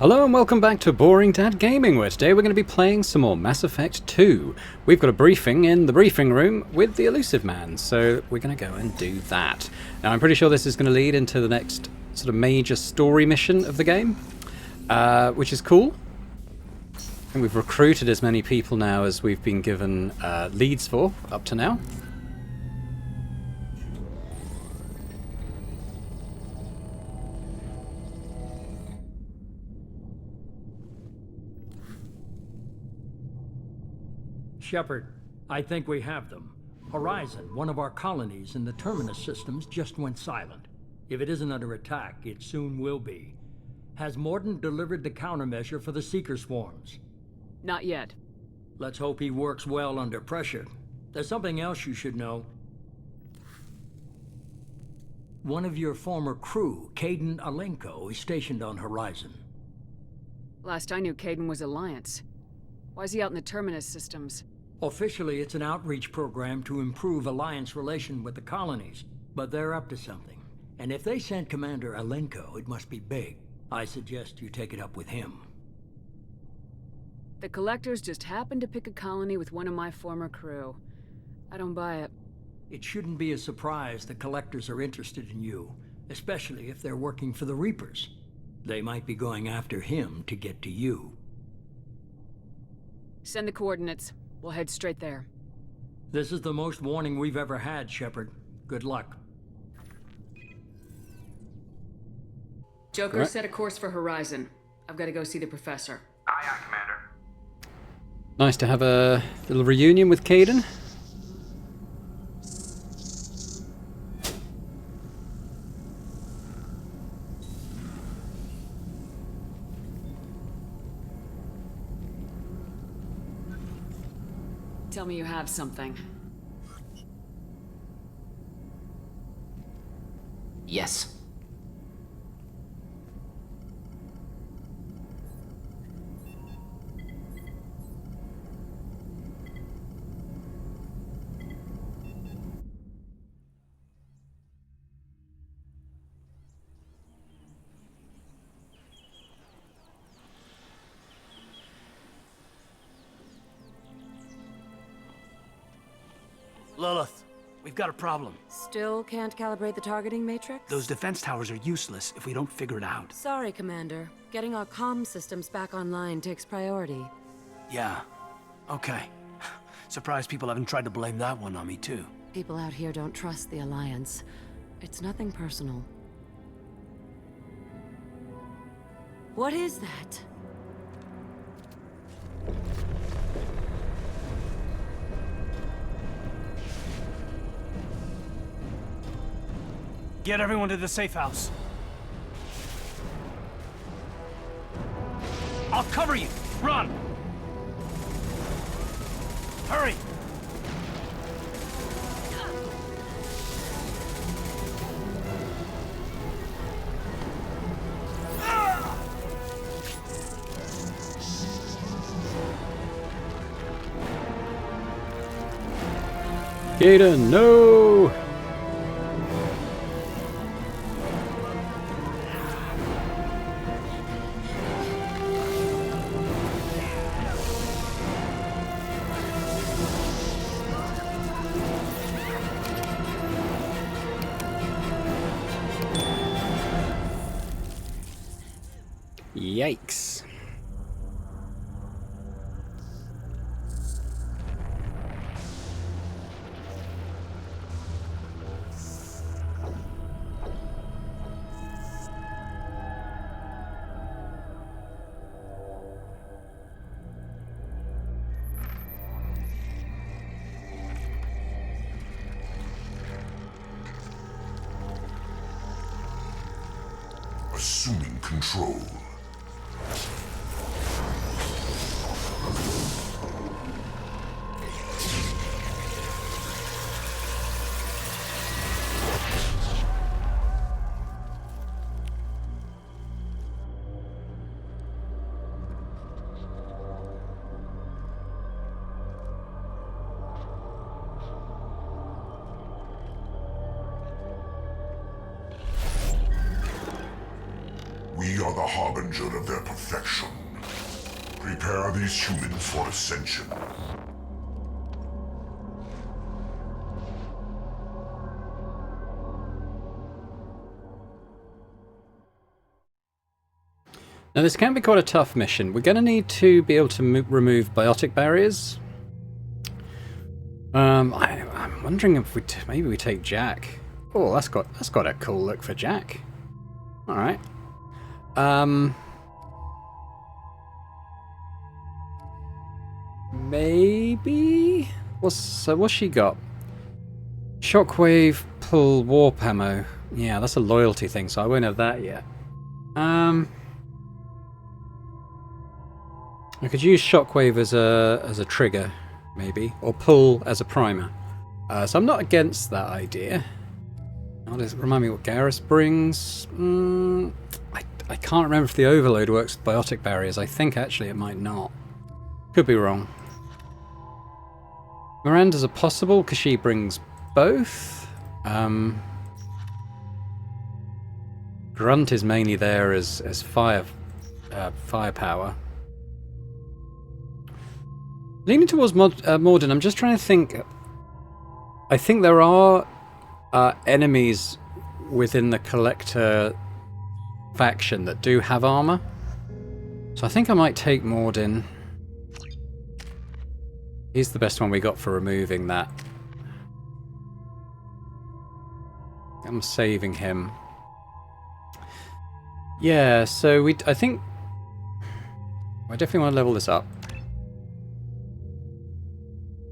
Hello and welcome back to Boring Dad Gaming, where today we're going to be playing some more Mass Effect 2. We've got a briefing in the briefing room with the Elusive Man, so we're going to go and do that. Now I'm pretty sure this is going to lead into the next sort of major story mission of the game, which is cool. And we've recruited as many people now as we've been given leads for up to now. Shepard, I think we have them. Horizon, one of our colonies in the Terminus systems, just went silent. If it isn't under attack, it soon will be. Has Mordin delivered the countermeasure for the Seeker swarms? Not yet. Let's hope he works well under pressure. There's something else you should know. One of your former crew, Kaidan Alenko, is stationed on Horizon. Last I knew, Kaidan was Alliance. Why is he out in the Terminus systems? Officially, it's an outreach program to improve Alliance relation with the colonies, but they're up to something. And if they sent Commander Alenko, it must be big. I suggest you take it up with him. The Collectors just happened to pick a colony with one of my former crew. I don't buy it. It shouldn't be a surprise the Collectors are interested in you, especially if they're working for the Reapers. They might be going after him to get to you. Send the coordinates. We'll head straight there. This is the most warning we've ever had, Shepard. Good luck. Joker, Right. set a course for Horizon. I've got to go see the Professor. Aye, aye, Commander. Nice to have a little reunion with Kaidan. Tell me you have something. Yes. Lilith, we've got a problem. Still can't calibrate the targeting matrix? Those defense towers are useless if we don't figure it out. Sorry, Commander. Getting our comm systems back online takes priority. Yeah. Okay. Surprised people haven't tried to blame that one on me, too. People out here don't trust the Alliance. It's nothing personal. What is that? Get everyone to the safe house. I'll cover you. Run! Hurry! Kaidan, no! Yikes. Assuming control. We are are the harbinger of their perfection. Prepare these humans for ascension. Now this can be quite a tough mission. We're going to need to be able to remove biotic barriers. I'm wondering if maybe we take Jack. Oh, that's got a cool look for Jack. All right. Maybe. What's she got? Shockwave, pull, warp ammo. Yeah, that's a loyalty thing, so I won't have that yet. I could use Shockwave as a trigger, maybe, or pull as a primer. So I'm not against that idea. Now, does it remind me what Garrus brings? I can't remember if the Overload works with biotic barriers. I think actually it might not. Could be wrong. Miranda's a possible because she brings both. Grunt is mainly there as firepower. Leaning towards Morden, I'm just trying to think. I think there are enemies within the Collector faction that do have armor. So I think I might take Morden. He's the best one we got for removing that. I'm saving him. Yeah, so I think I definitely want to level this up.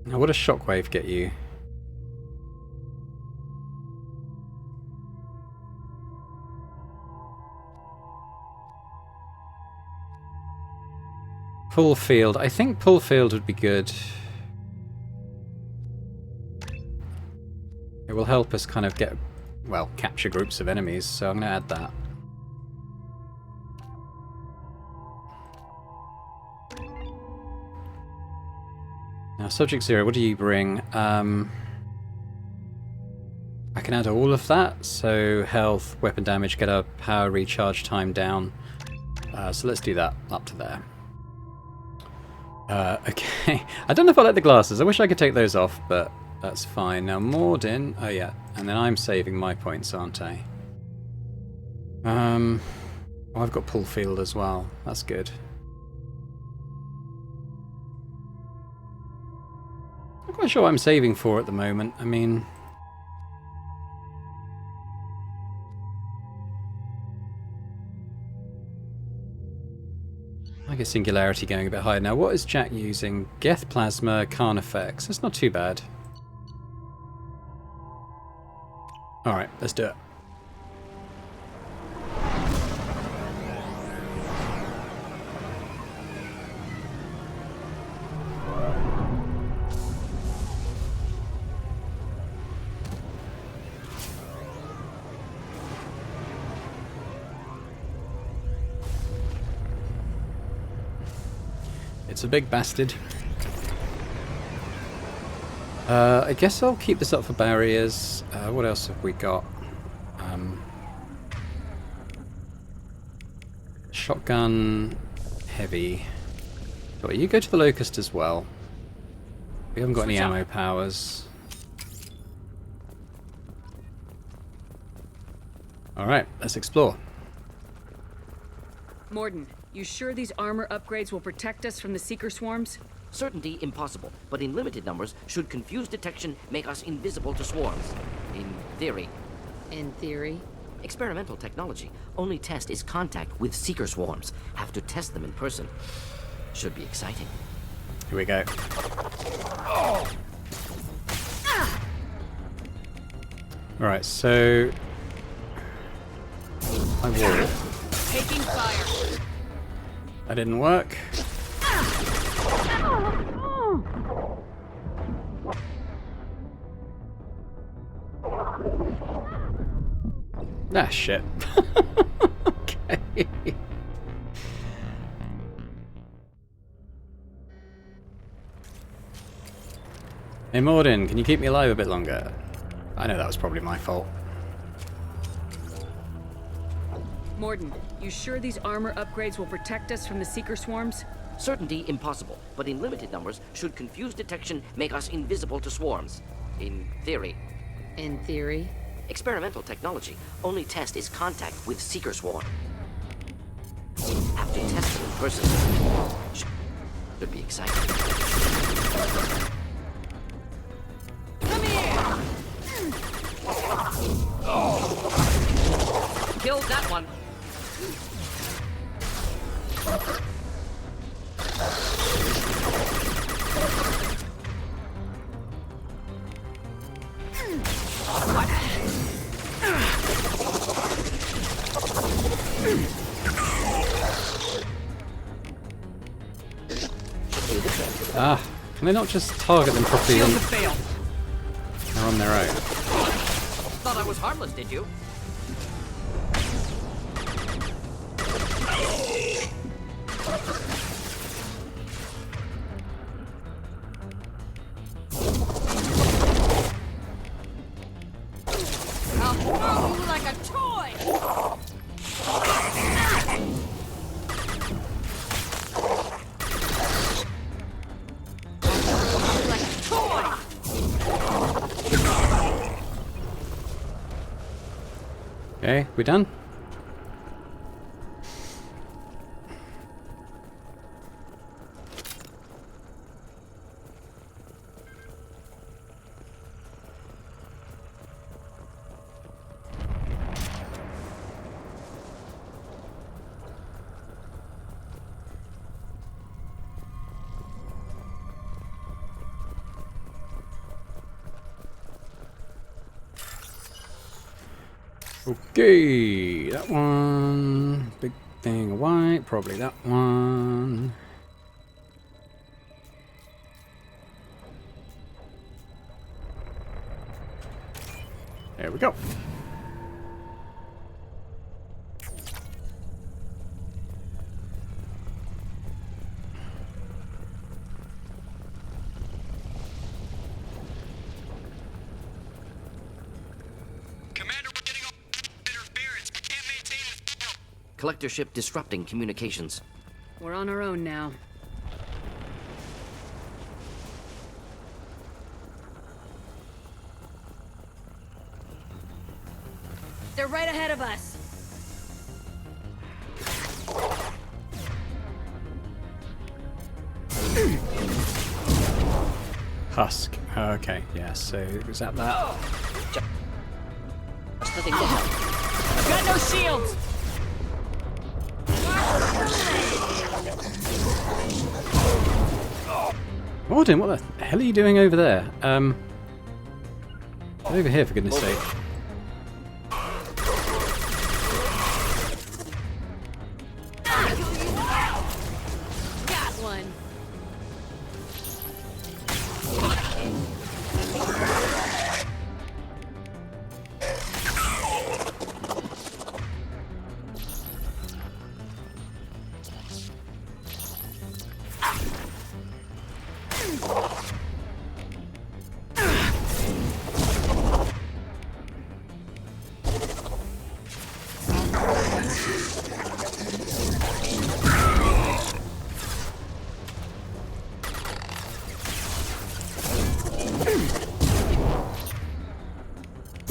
Now, what does Shockwave get you? Pull field. I think pull field would be good. It will help us kind of get, well, capture groups of enemies, so I'm going to add that. Now, Subject Zero, what do you bring? I can add all of that, so health, weapon damage, get our power recharge time down. So let's do that up to there. Okay, I don't know if I like the glasses. I wish I could take those off, but that's fine. Now Morden, oh yeah, and then I'm saving my points, aren't I? Oh, I've got pull field as well. That's good. Not quite sure what I'm saving for at the moment. I mean, I guess Singularity going a bit higher. Now, what is Jack using? Geth Plasma, Carnifex. That's not too bad. Alright, let's do it. It's a big bastard. I guess I'll keep this up for barriers. What else have we got? Shotgun, heavy. Oh, you go to the Locust as well. We haven't got any ammo powers. Alright, let's explore. Morden, you sure these armor upgrades will protect us from the Seeker swarms? Certainty impossible, but in limited numbers, should confused detection make us invisible to swarms. In theory. In theory. Experimental technology. Only test is contact with Seeker swarms. Have to test them in person. Should be exciting. Here we go. Alright, so I wall. Taking fire. That didn't work. Ah, shit. Okay. Hey Morden, can you keep me alive a bit longer? I know that was probably my fault. Morden, you sure these armor upgrades will protect us from the Seeker swarms? Certainty impossible, but in limited numbers, should confused detection make us invisible to swarms. In theory. In theory? Experimental technology. Only test is contact with Seeker swarm. Have to test them in person. Should be exciting. Come here! Killed that one. Ah, can they not just target them properly Shields and have failed. they're on their own? Thought I was harmless, did you? I'll throw you like a toy! Like a toy! Okay, we done? Okay, that one. Big thing of white, probably that one. There we go. Collector ship disrupting communications. We're on our own now. They're right ahead of us. Husk. Okay, yeah, so is that that? Just letting go. I've got no shields! Morden, what the hell are you doing over there? Get over here, for goodness sake. Got one.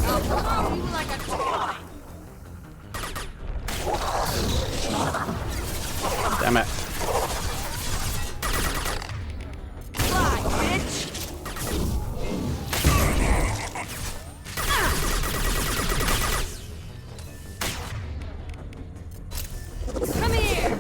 I'll throw you like a toy! Damn it. Fly, bitch! Come here!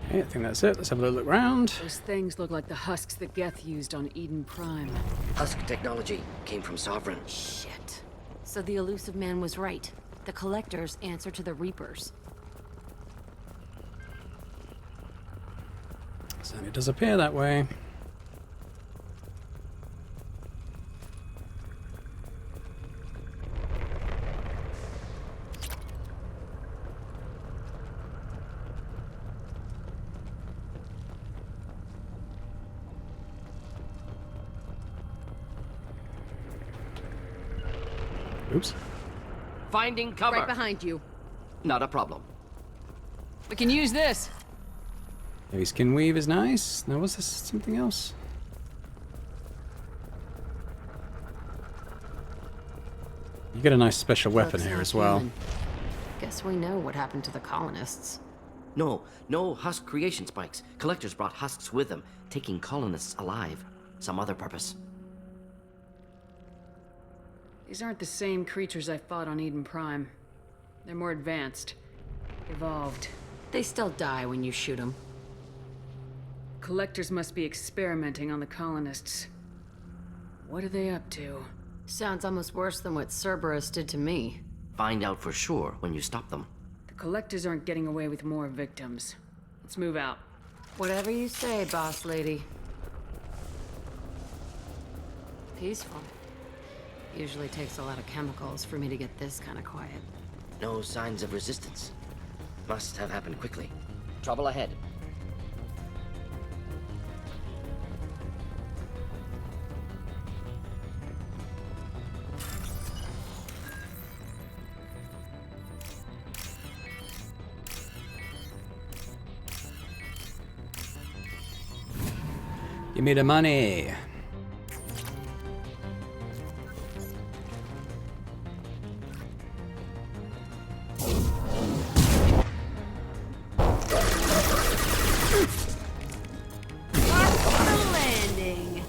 Okay, I think that's it. Let's have a little look around. Those things look like the husks that Geth used on Eden Prime. Husk technology came from Sovereign. Shit. So the elusive man was right. The Collectors answer to the Reapers. Certainly does appear that way. Oops. Finding cover. Right behind you. Not a problem. We can use this. Maybe skin weave is nice. Now, was this something else? You get a nice special weapon Looks here not as well. human. Guess we know what happened to the colonists. No husk creation spikes. Collectors brought husks with them, taking colonists alive. Some other purpose. These aren't the same creatures I fought on Eden Prime. They're more advanced. Evolved. They still die when you shoot them. Collectors must be experimenting on the colonists. What are they up to? Sounds almost worse than what Cerberus did to me. Find out for sure when you stop them. The collectors aren't getting away with more victims. Let's move out. Whatever you say, boss lady. Peaceful. Usually takes a lot of chemicals for me to get this kind of quiet. No signs of resistance. Must have happened quickly. Trouble ahead. Give me the money. Landing.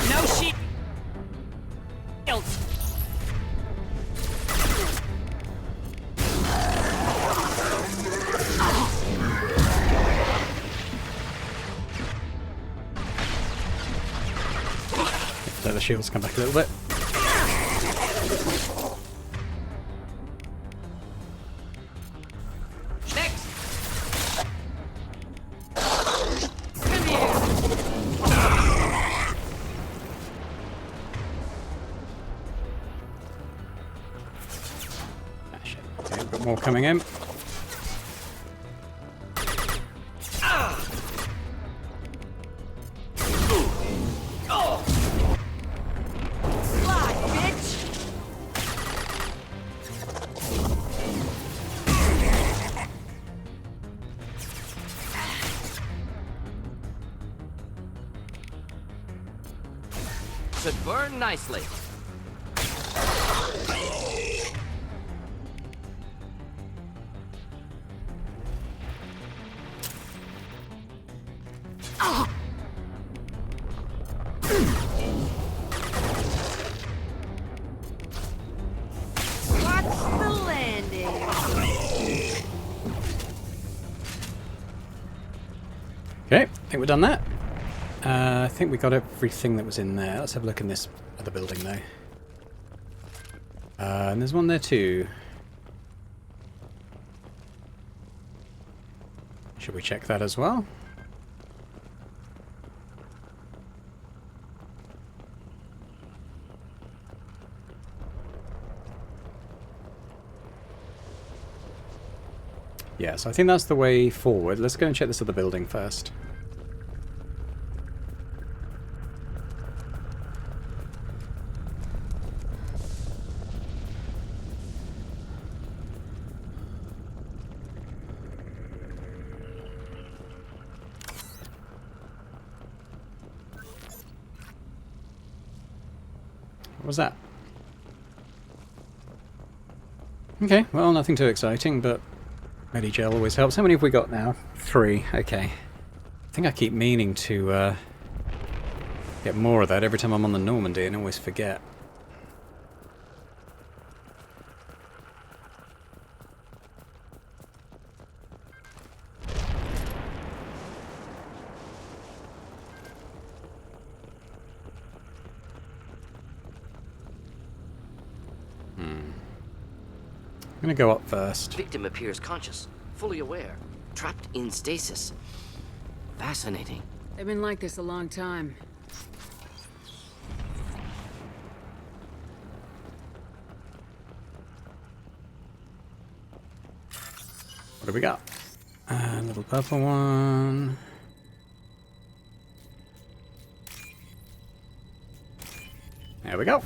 No shields! Let the shields come back a little bit. Next! Come here! Ah, shit. Okay, got more coming in. Fly, bitch! Should burn nicely. What's the landing? Okay, I think we've done that. I think we got everything that was in there. Let's have a look in this other building though. And there's one there too. Should we check that as well? Yeah, so I think that's the way forward. Let's go and check this other building first. What was that? Okay, well, nothing too exciting, but Medigel always helps. How many have we got now? 3. Okay. I think I keep meaning to get more of that every time I'm on the Normandy and always forget. I'm gonna go up first. Victim appears conscious, fully aware, trapped in stasis. Fascinating. They've been like this a long time. What do we got? And little purple one. There we go.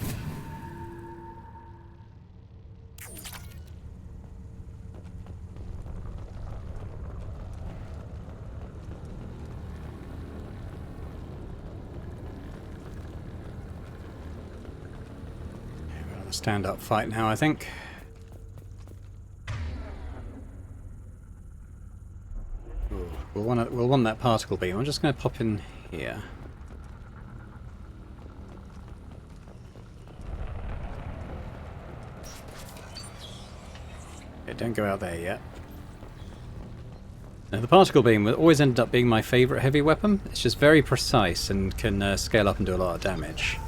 We're on a stand-up fight now, I think. Ooh, we'll want that particle beam. I'm just going to pop in here. Don't go out there yet. Now, the particle beam will always end up being my favourite heavy weapon. It's just very precise and can scale up and do a lot of damage.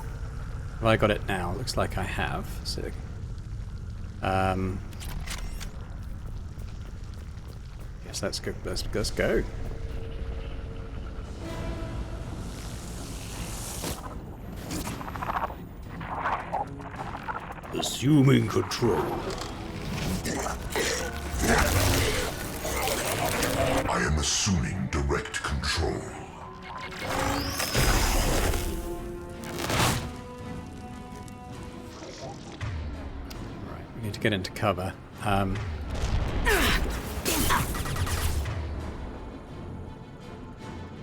Have I got it now? Looks like I have. So, yes, let's go. Let's go. Assuming control. I am assuming direct control. Right, we need to get into cover.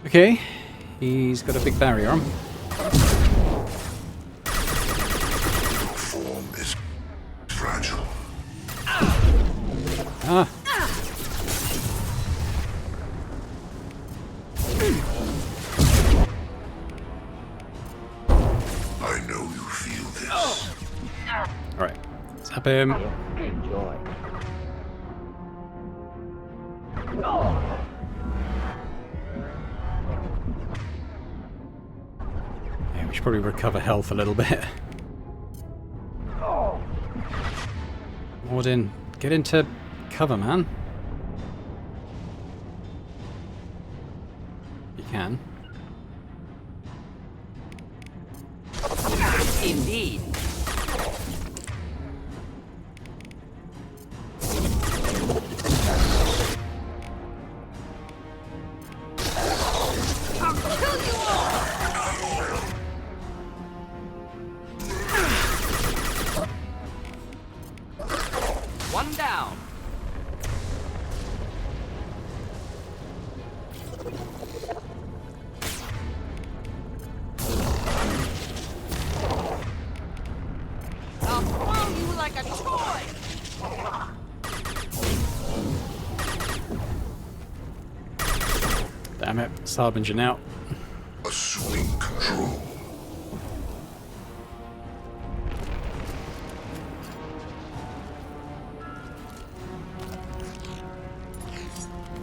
Okay, he's got a big barrier on. Your form is fragile. Ah. I know you feel this. Alright, zap him. Enjoy. Yeah, we should probably recover health a little bit. Morden, get into cover, man. You can. Indeed. One down. I'll throw you like a toy. Damn it, it's Harbinger out. Assuming control.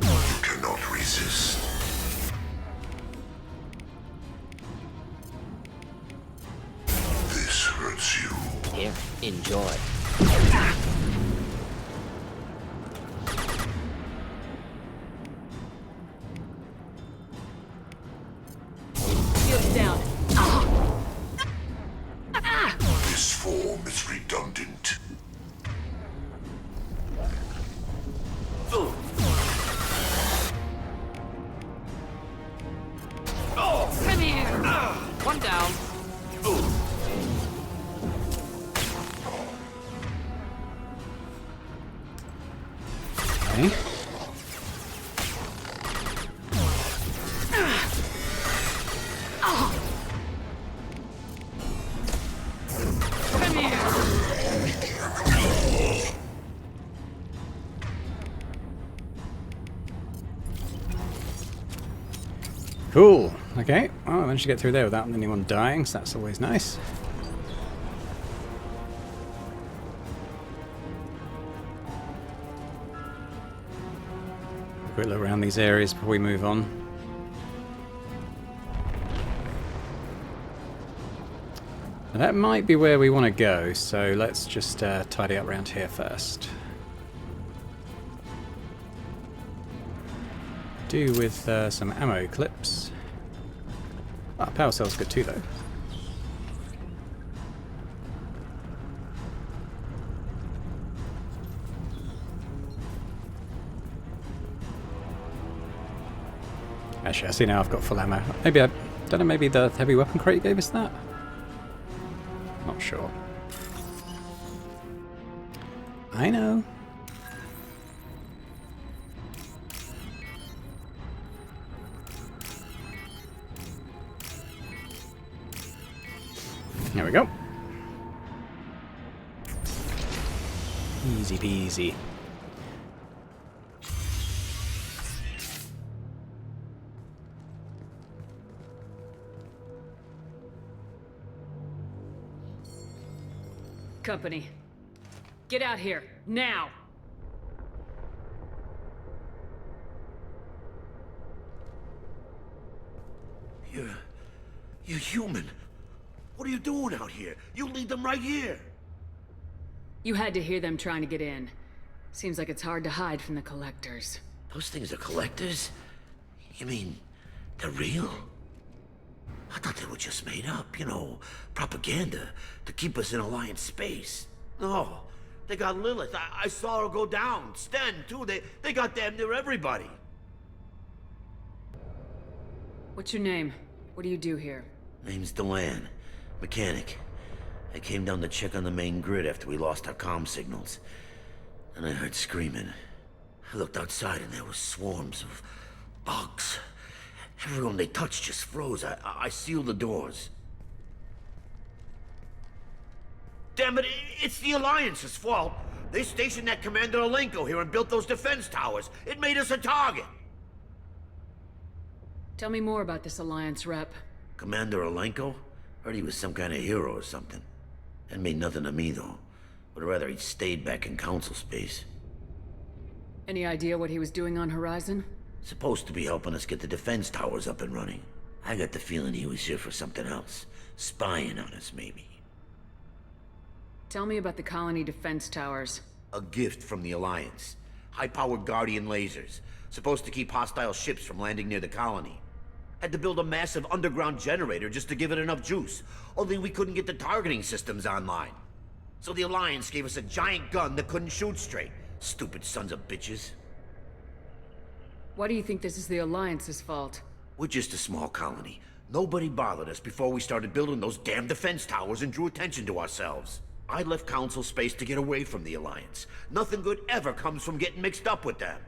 You cannot resist. This hurts you. Here, enjoy. Shields down. This form is redundant. Come here. One down. Okay. Come here. Cool. Okay. Well, I managed to get through there without anyone dying, so that's always nice. Quick look around these areas before we move on. Now that might be where we want to go, so let's just tidy up around here first. Do with some ammo clips. Ah, power cell's good too, though. Actually, I see now I've got full ammo. Maybe I don't know, maybe the heavy weapon crate gave us that? Not sure. I know. There we go. Easy peasy. Company, get out here, now! You're human. What are you doing out here? You lead them right here. You had to hear them trying to get in. Seems like it's hard to hide from the collectors. Those things are collectors? You mean, they're real? I thought they were just made up, you know, propaganda to keep us in Alliance space. No, they got Lilith. I saw her go down. Sten, too. They got damn near everybody. What's your name? What do you do here? Name's Delan. Mechanic. I came down to check on the main grid after we lost our comm signals. And I heard screaming. I looked outside and there was swarms of bugs. Everyone they touched just froze. I sealed the doors. Damn it, it's the Alliance's fault. They stationed that Commander Alenko here and built those defense towers. It made us a target. Tell me more about this Alliance rep. Commander Alenko? Heard he was some kind of hero or something. That made nothing to me, though. Would rather he'd stayed back in Council space. Any idea what he was doing on Horizon? Supposed to be helping us get the defense towers up and running. I got the feeling he was here for something else. Spying on us, maybe. Tell me about the colony defense towers. A gift from the Alliance. High-powered Guardian lasers. Supposed to keep hostile ships from landing near the colony. Had to build a massive underground generator just to give it enough juice. Only we couldn't get the targeting systems online. So the Alliance gave us a giant gun that couldn't shoot straight. Stupid sons of bitches. Why do you think this is the Alliance's fault? We're just a small colony. Nobody bothered us before we started building those damn defense towers and drew attention to ourselves. I left Council space to get away from the Alliance. Nothing good ever comes from getting mixed up with them.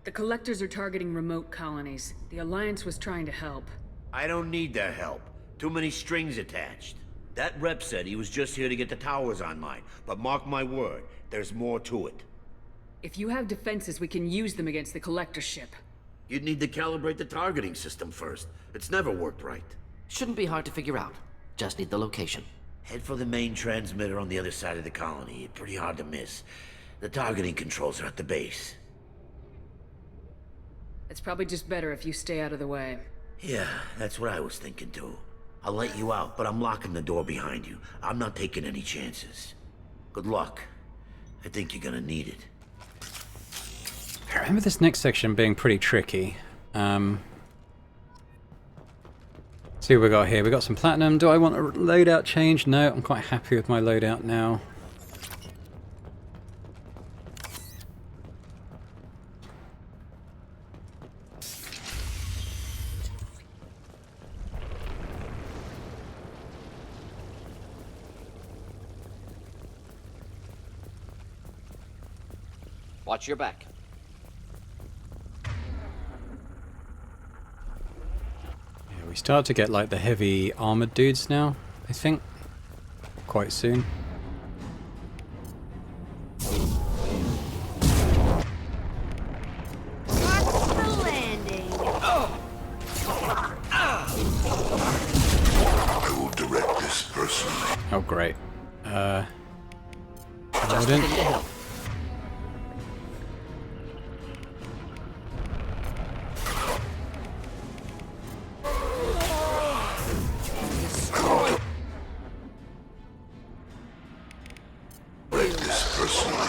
The Collectors are targeting remote colonies. The Alliance was trying to help. I don't need their help. Too many strings attached. That rep said he was just here to get the towers online, but mark my word, there's more to it. If you have defenses, we can use them against the Collector ship. You'd need to calibrate the targeting system first. It's never worked right. Shouldn't be hard to figure out. Just need the location. Head for the main transmitter on the other side of the colony. Pretty hard to miss. The targeting controls are at the base. It's probably just better if you stay out of the way. Yeah, that's what I was thinking too. I'll let you out, but I'm locking the door behind you. I'm not taking any chances. Good luck. I think you're gonna need it. I remember this next section being pretty tricky. See what we got here. We got some platinum. Do I want a loadout change? No, I'm quite happy with my loadout now. Watch your back. Yeah, we start to get like the heavy armored dudes now, I think. Quite soon. I will direct this personally. Oh great. Just looking to help. Direct this personally.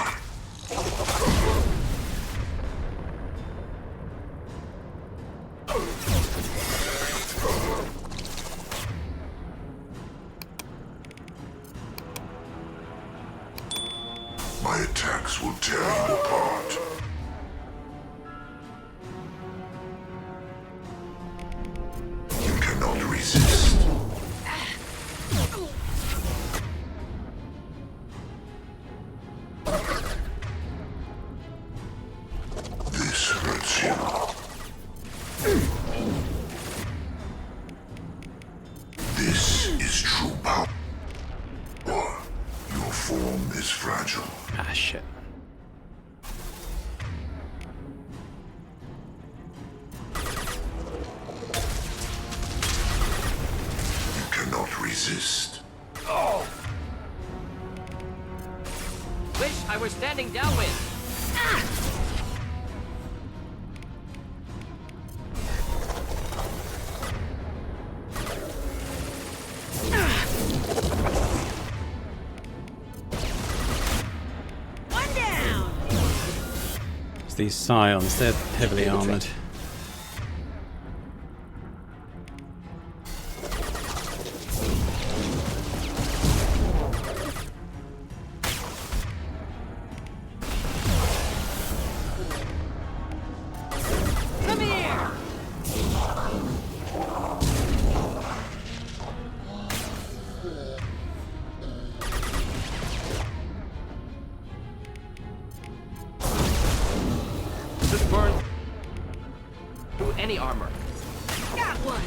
My resist. This hurts you. This is true power. Your form is fragile. Ah, shit. You cannot resist. Wish I were standing downwind. One down! It's these scions, they're heavily armored. Come here! Just burn through any armor. Got one!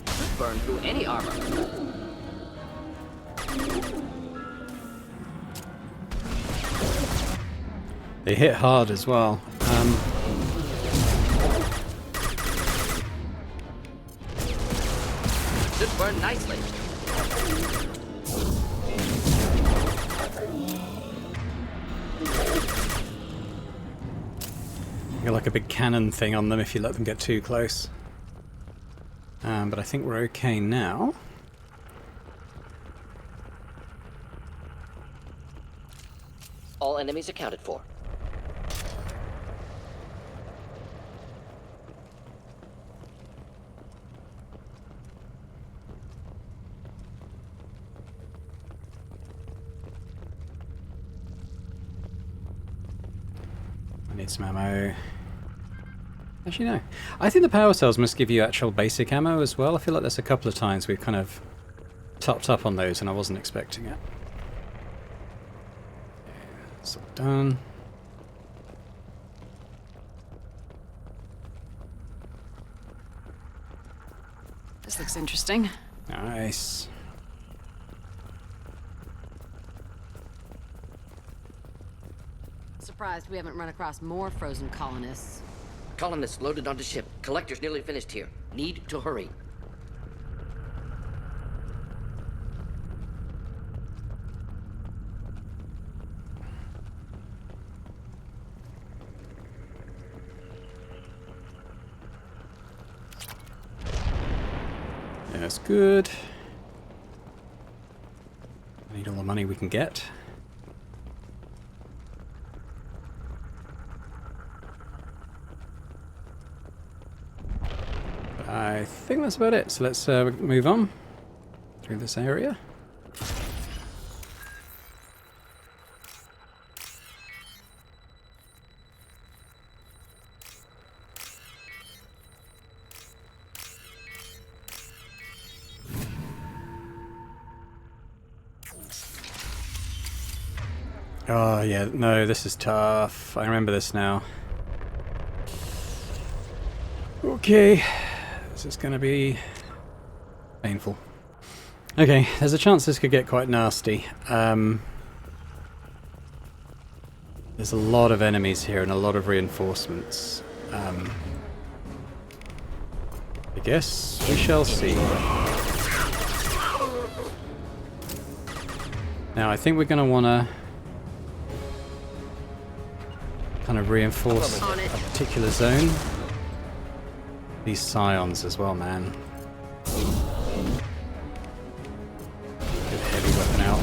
Just burn through any armor. They hit hard as well. Just burn nicely. You got like a big cannon thing on them if you let them get too close. But I think we're okay now. All enemies accounted for. I need some ammo. Actually, no. I think the power cells must give you actual basic ammo as well. I feel like there's a couple of times we've kind of topped up on those and I wasn't expecting it. It's all done. This looks interesting. Nice. Surprised we haven't run across more frozen colonists. Colonists loaded onto ship. Collector's nearly finished here. Need to hurry. Yeah, that's good. I need all the money we can get. I think that's about it. So let's move on through this area. Oh yeah, no, this is tough. I remember this now. Okay. This is going to be painful. Okay, there's a chance this could get quite nasty. There's a lot of enemies here and a lot of reinforcements. I guess we shall see. Now, I think we're going to want to kind of reinforce a particular zone. These scions as well, man. Good heavy weapon out.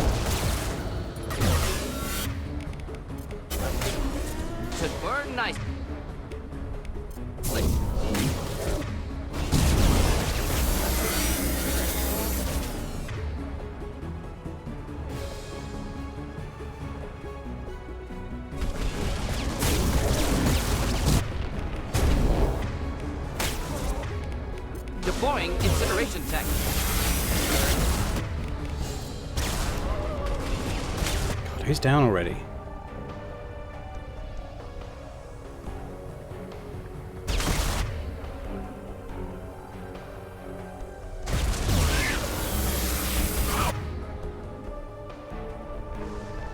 Should burn nice. destroying incineration tech. God, who's down already?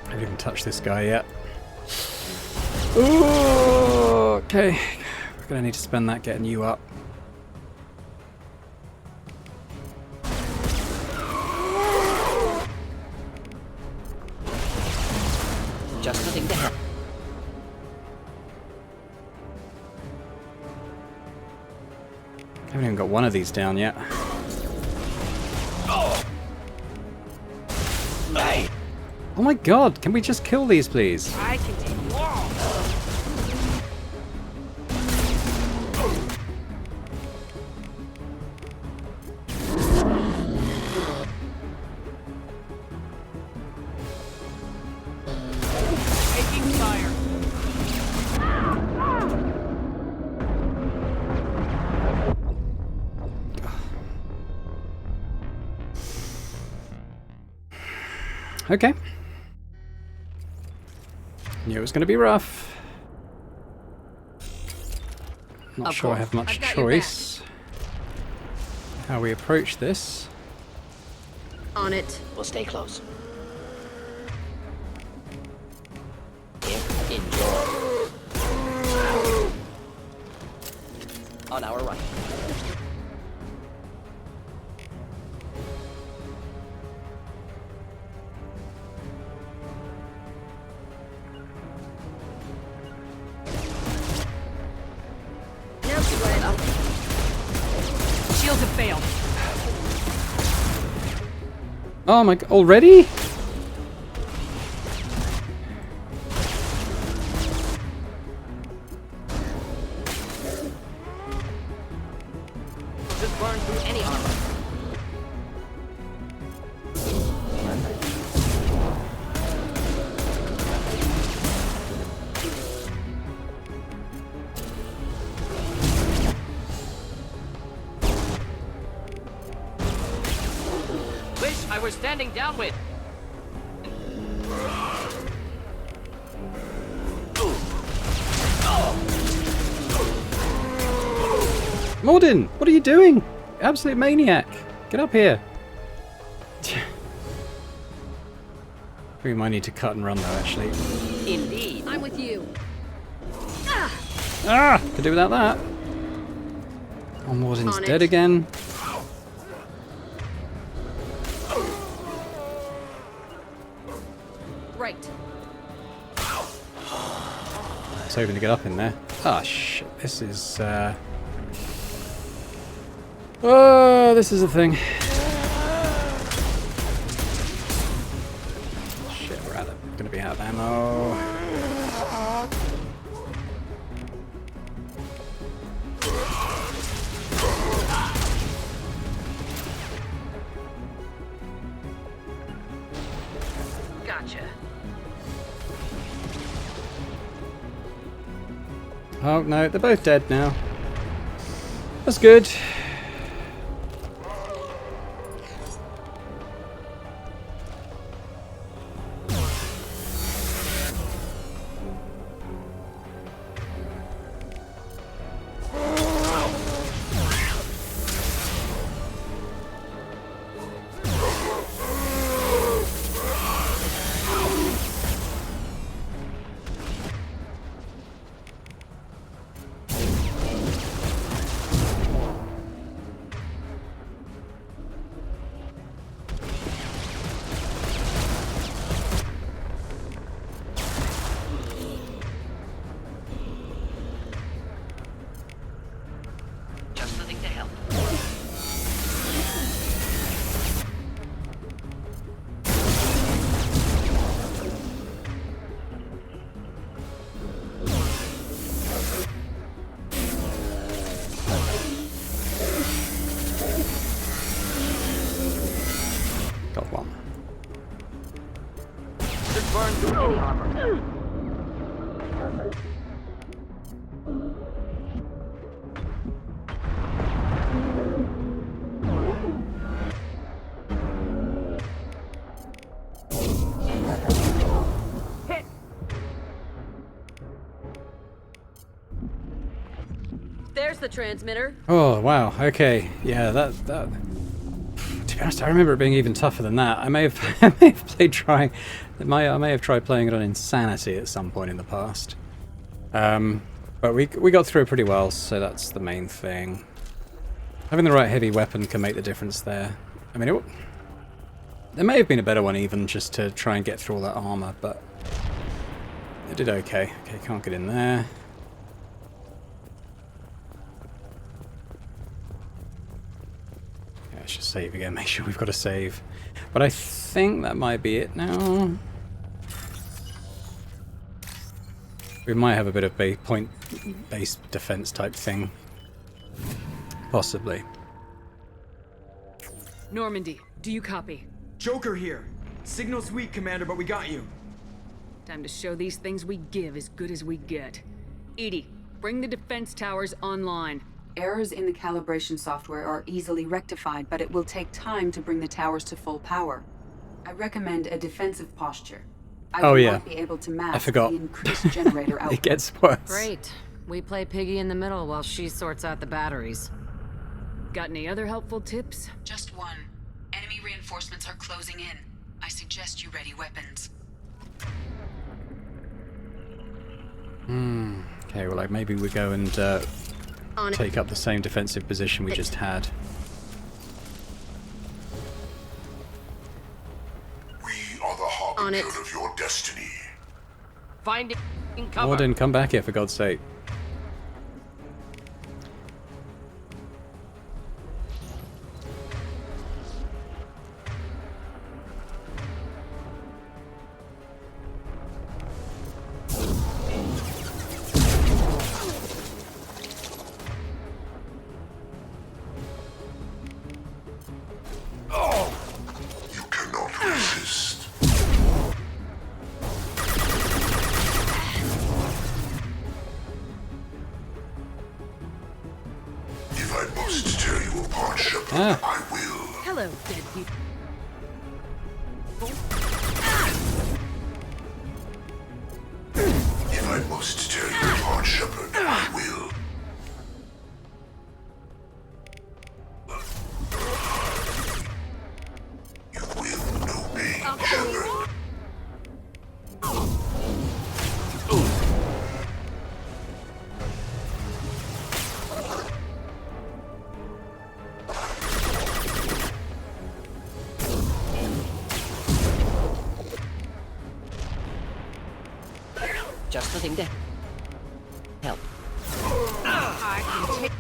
I haven't even touched this guy yet. Ooh, okay. We're gonna need to spend that getting you up. Just nothing to help. I haven't even got one of these down yet. Oh my god, can we just kill these, please? I can take long. Taking fire. Okay. Knew it was going to be rough. Not sure I have much I've got your choice how we approach this. On it. We'll stay close. Here, enjoy. On our right. Shields have failed. Oh my god, already? Just burn through any armor. Wish I were standing downwind. Morden, what are you doing? Absolute maniac. Get up here. We might need to cut and run though, actually. Indeed. I'm with you. Ah! Could do without that. Oh, Morden's On dead it. again. Right. I was hoping to get up in there. Ah, shit. This is, oh, this is a thing. Shit, we're gonna be out of ammo. Gotcha. Oh, no, they're both dead now. That's good. There's the transmitter. Oh, wow. Okay. Yeah, that... To be honest, I remember it being even tougher than that. I may have, I may have tried playing it on Insanity at some point in the past. But we got through it pretty well, so that's the main thing. Having the right heavy weapon can make the difference there. I mean, there may have been a better one even, just to try and get through all that armor, but it did okay. Okay, can't get in there. Let's just save again, make sure we've got a save. But I think that might be it now. We might have a bit of point-based defense type thing. Possibly. Normandy, do you copy? Joker here. Signal's weak, Commander, but we got you. Time to show these things we give as good as we get. Edie, bring the defense towers online. Errors in the calibration software are easily rectified, but it will take time to bring the towers to full power. I recommend a defensive posture. I will not be able to mask the increased generator output. It gets worse. Great. We play Piggy in the middle while she sorts out the batteries. Got any other helpful tips? Just one. Enemy reinforcements are closing in. I suggest you ready weapons. Okay, well, like maybe we go and take up the same defensive position we just had. We are the harbinger of your destiny. Finding cover. Warden, come back here for God's sake. You cannot resist. If I must tear you apart, Shepard, I will. Hello, dead people. If I must tear you apart, Shepard, I will. You will know pain, Shepard. Just the thing to help. I can take...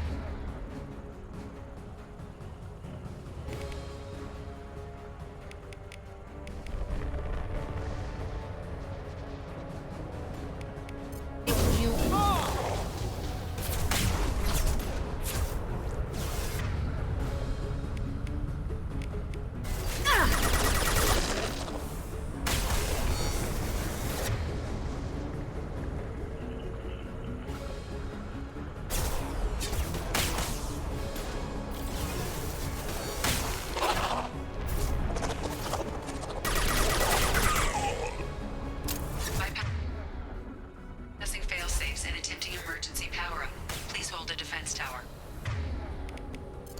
Bypassing fail-safes and attempting emergency power-up. Please hold a defense tower.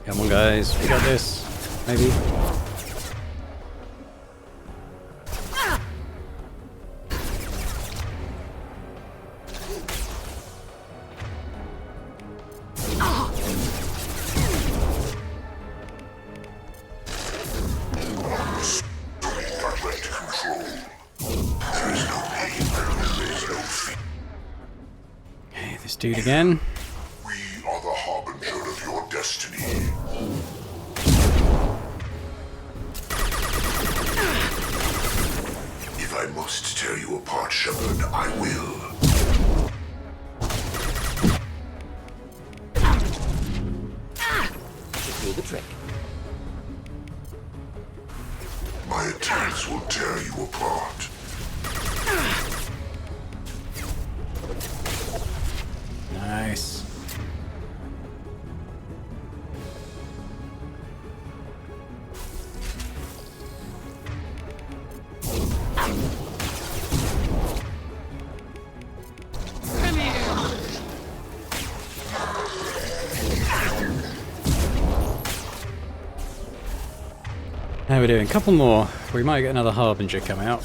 Come on, guys. We got this. Maybe. Direct control. There is no pain, there is no fear. Okay, this dude again. We are the harbinger of your destiny. If I must tear you apart, Shepard, I will. Should do the trick. My attacks will tear you apart. Nice. How are we doing? Couple more. We might get another Harbinger come out.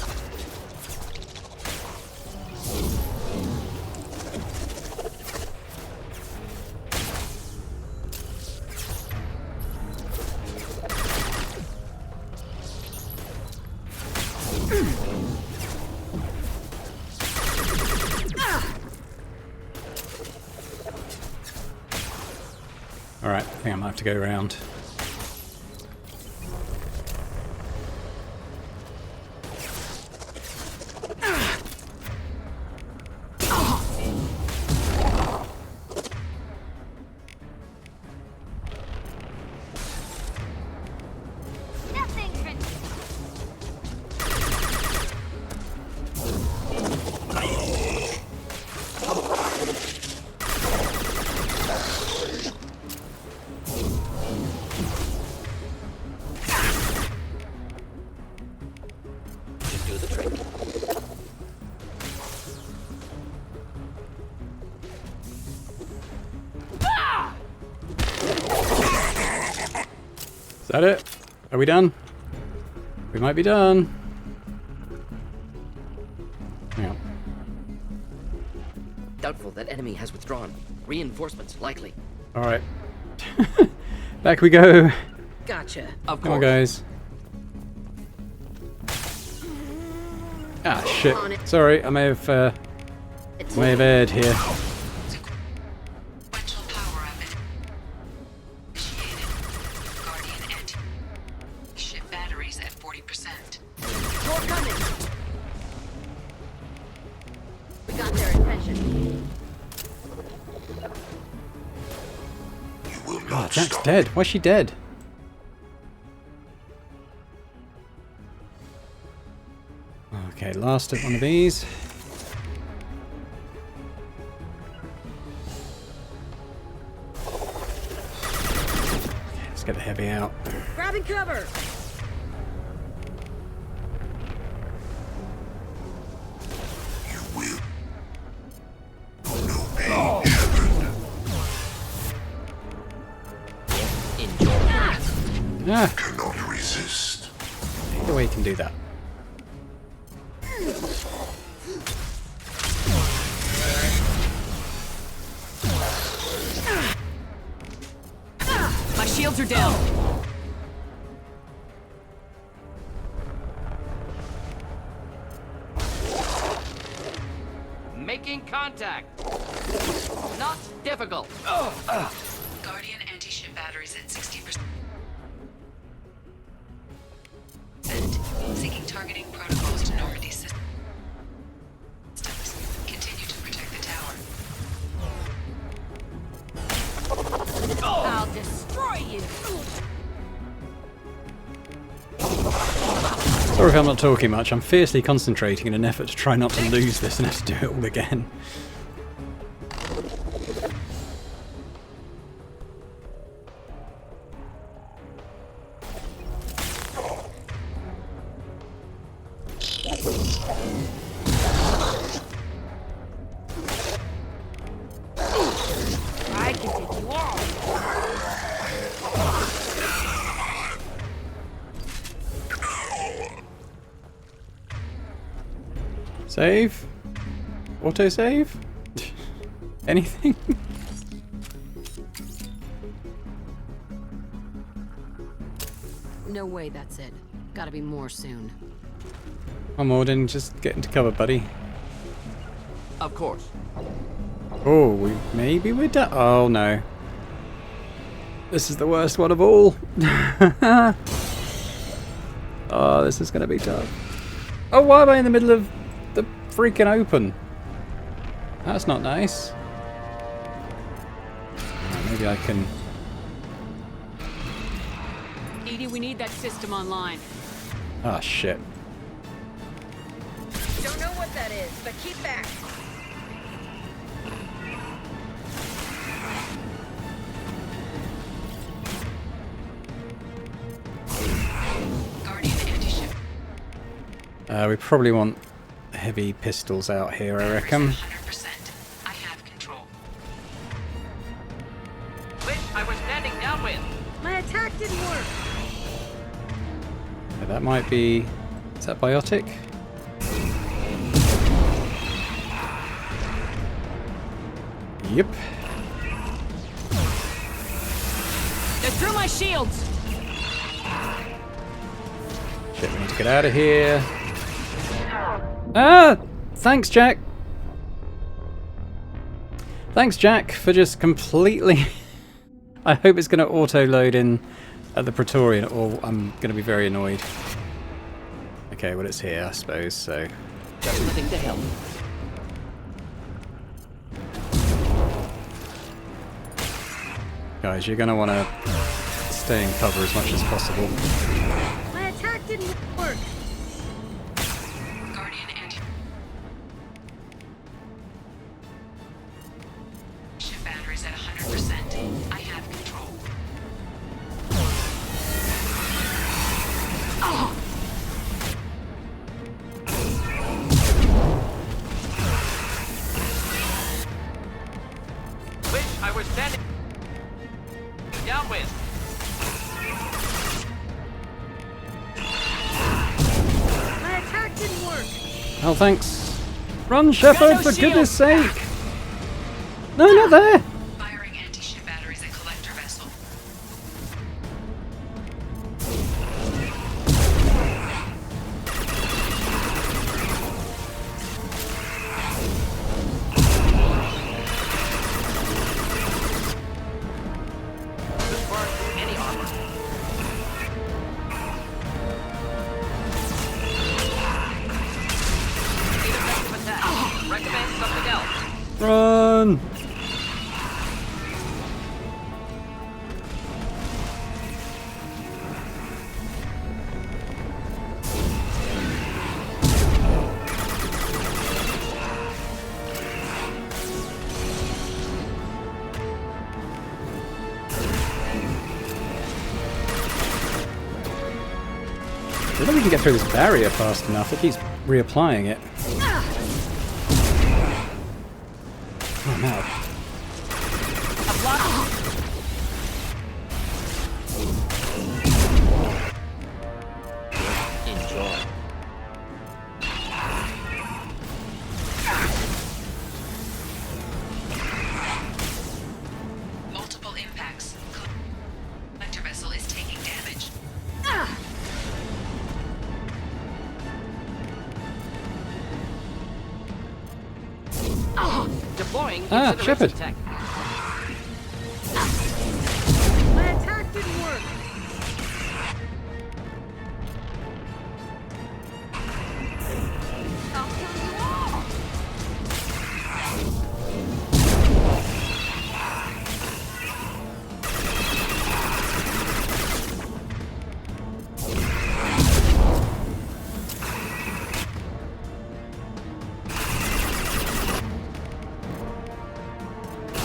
Alright, I think I might have to go around. Is that it? Are we done? We might be done. Hang on. Doubtful that enemy has withdrawn. Reinforcements likely. Alright. Back we go. Gotcha. Of Come on, course. guys. Ah, shit. Sorry, I may have erred here. Sequential power up initiated. Guardian anti. Ship batteries at 40%. More coming. We got their attention. You will Oh, not Jack's stop. dead. Why is she dead? Okay, last at one of these. Okay, let's get the heavy out. Grabbing cover. You will. No pain, Shepard. Ah, Cannot resist. either way you can do that. My shields are down. Making contact. Not difficult. Guardian anti-ship batteries at 60%. Seeking targeting protocols to Normandy systems. Continue to protect the tower. I'll destroy you. Sorry if I'm not talking much. I'm fiercely concentrating in an effort to try not to lose this and have to do it all again. I can take you all. Save? Auto save? Anything? No way that's it. Gotta be more soon. One more, then just get into cover, buddy. Of course. Oh, maybe we're done. Oh no. This is the worst one of all. Oh, this is gonna be tough. Oh, why am I in the middle of the freaking open? That's not nice. Oh, maybe I can... Edie, we need that system online. Ah, shit. Don't know what that is, but keep back. Guardian anti-ship. We probably want heavy pistols out here, I reckon. 100%. I have control. Which I was standing downwind. My attack didn't work. Okay, that might be... Is that biotic? Yep. They're through my shields! Shit, we need to get out of here. Ah! Thanks, Jack. Thanks, Jack, for just completely... I hope it's going to auto-load in at the Praetorian, or I'm going to be very annoyed. Okay, well, it's here, I suppose, so... Just nothing to help. Guys, you're going to want to stay in cover as much as possible. My attack didn't work! Guardian anti... Ship batteries at 100%. I have control. Wish I was standing downwind. My attack didn't work! Oh, thanks. Run, Shepard, for goodness sake! No, not there! Firing anti-ship batteries at collector vessel. Just burn through any armor. Need effective attack. Recommend something else. Run! I don't think we can get through this barrier fast enough. It keeps reapplying it. Oh, I'm out. Enjoy. Multiple impacts. Collector vessel is taking damage. Deploying Ah, Shepard. tech. My attack didn't work! I'll kill you all!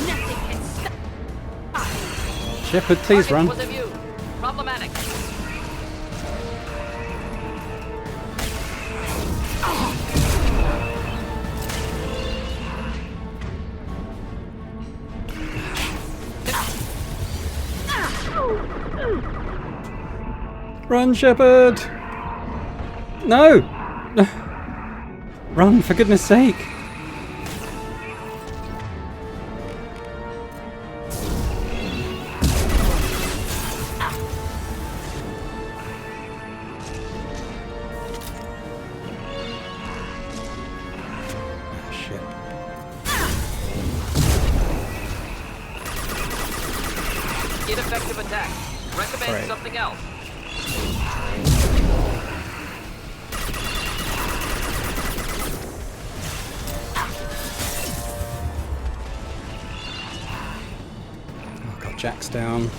Nothing can stop! Shepard, please run. Was a view. Problematic. Run, Shepard! No! Run, for goodness sake! Oh, shit. Ineffective attack. Recommend Right. something else. Oh god, Jack's down.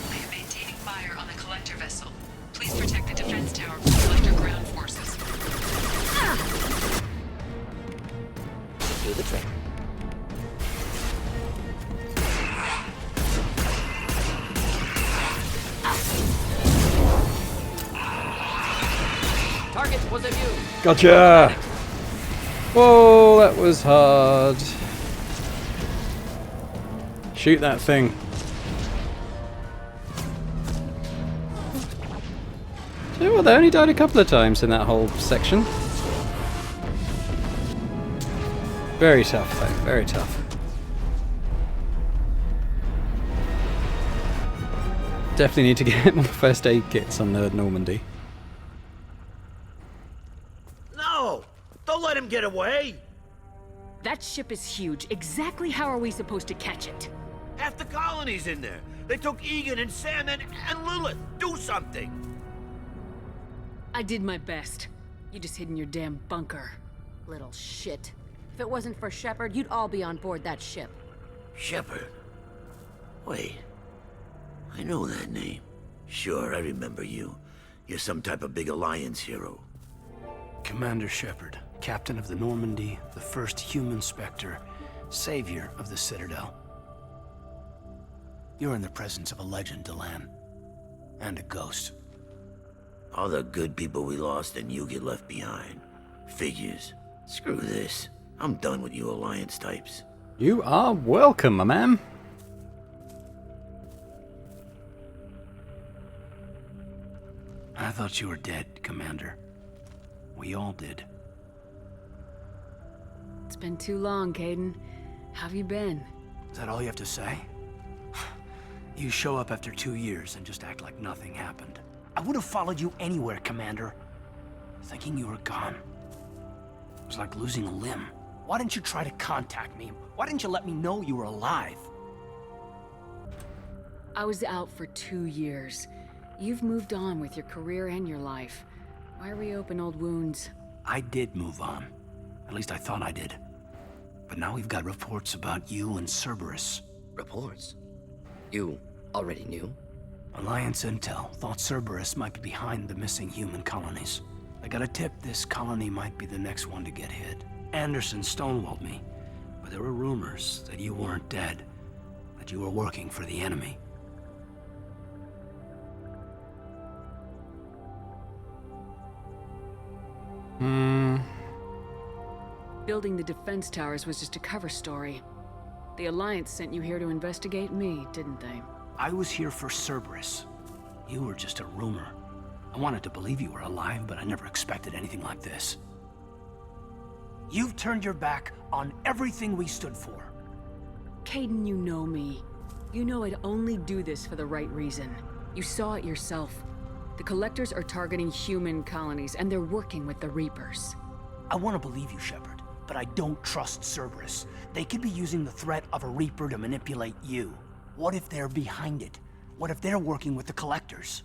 I am maintaining fire on the collector vessel. Please protect the defense tower from collector ground forces. Do the trick. Target was a view. Gotcha! Whoa, that was hard. Shoot that thing. Oh, well, they only died a couple of times in that whole section. Very tough, though. Very tough. Definitely need to get more first aid kits on the Normandy. No! Don't let him get away! That ship is huge. Exactly how are we supposed to catch it? Half the colony's in there. They took Egan and Sam and Lilith. Do something! I did my best. You just hid in your damn bunker. Little shit. If it wasn't for Shepard, you'd all be on board that ship. Shepard? Wait. I know that name. Sure, I remember you. You're some type of big Alliance hero. Commander Shepard, captain of the Normandy, the first human Spectre, savior of the Citadel. You're in the presence of a legend, Delan. And a ghost. All the good people we lost and you get left behind. Figures. Screw this. I'm done with you Alliance types. You are welcome, my man. I thought you were dead, Commander. We all did. It's been too long, Caden. How have you been? Is that all you have to say? You show up after 2 years and just act like nothing happened. I would have followed you anywhere, Commander. Thinking you were gone. It was like losing a limb. Why didn't you try to contact me? Why didn't you let me know you were alive? I was out for 2 years. You've moved on with your career and your life. Why reopen old wounds? I did move on. At least I thought I did. But now we've got reports about you and Cerberus. Reports? You already knew? Alliance intel thought Cerberus might be behind the missing human colonies. I got a tip this colony might be the next one to get hit. Anderson stonewalled me, but there were rumors that you weren't dead, that you were working for the enemy. Building the defense towers was just a cover story. The Alliance sent you here to investigate me, didn't they? I was here for Cerberus. You were just a rumor. I wanted to believe you were alive, but I never expected anything like this. You've turned your back on everything we stood for. Caden, you know me. You know I'd only do this for the right reason. You saw it yourself. The Collectors are targeting human colonies, and they're working with the Reapers. I want to believe you, Shepard, but I don't trust Cerberus. They could be using the threat of a Reaper to manipulate you. What if they're behind it? What if they're working with the Collectors?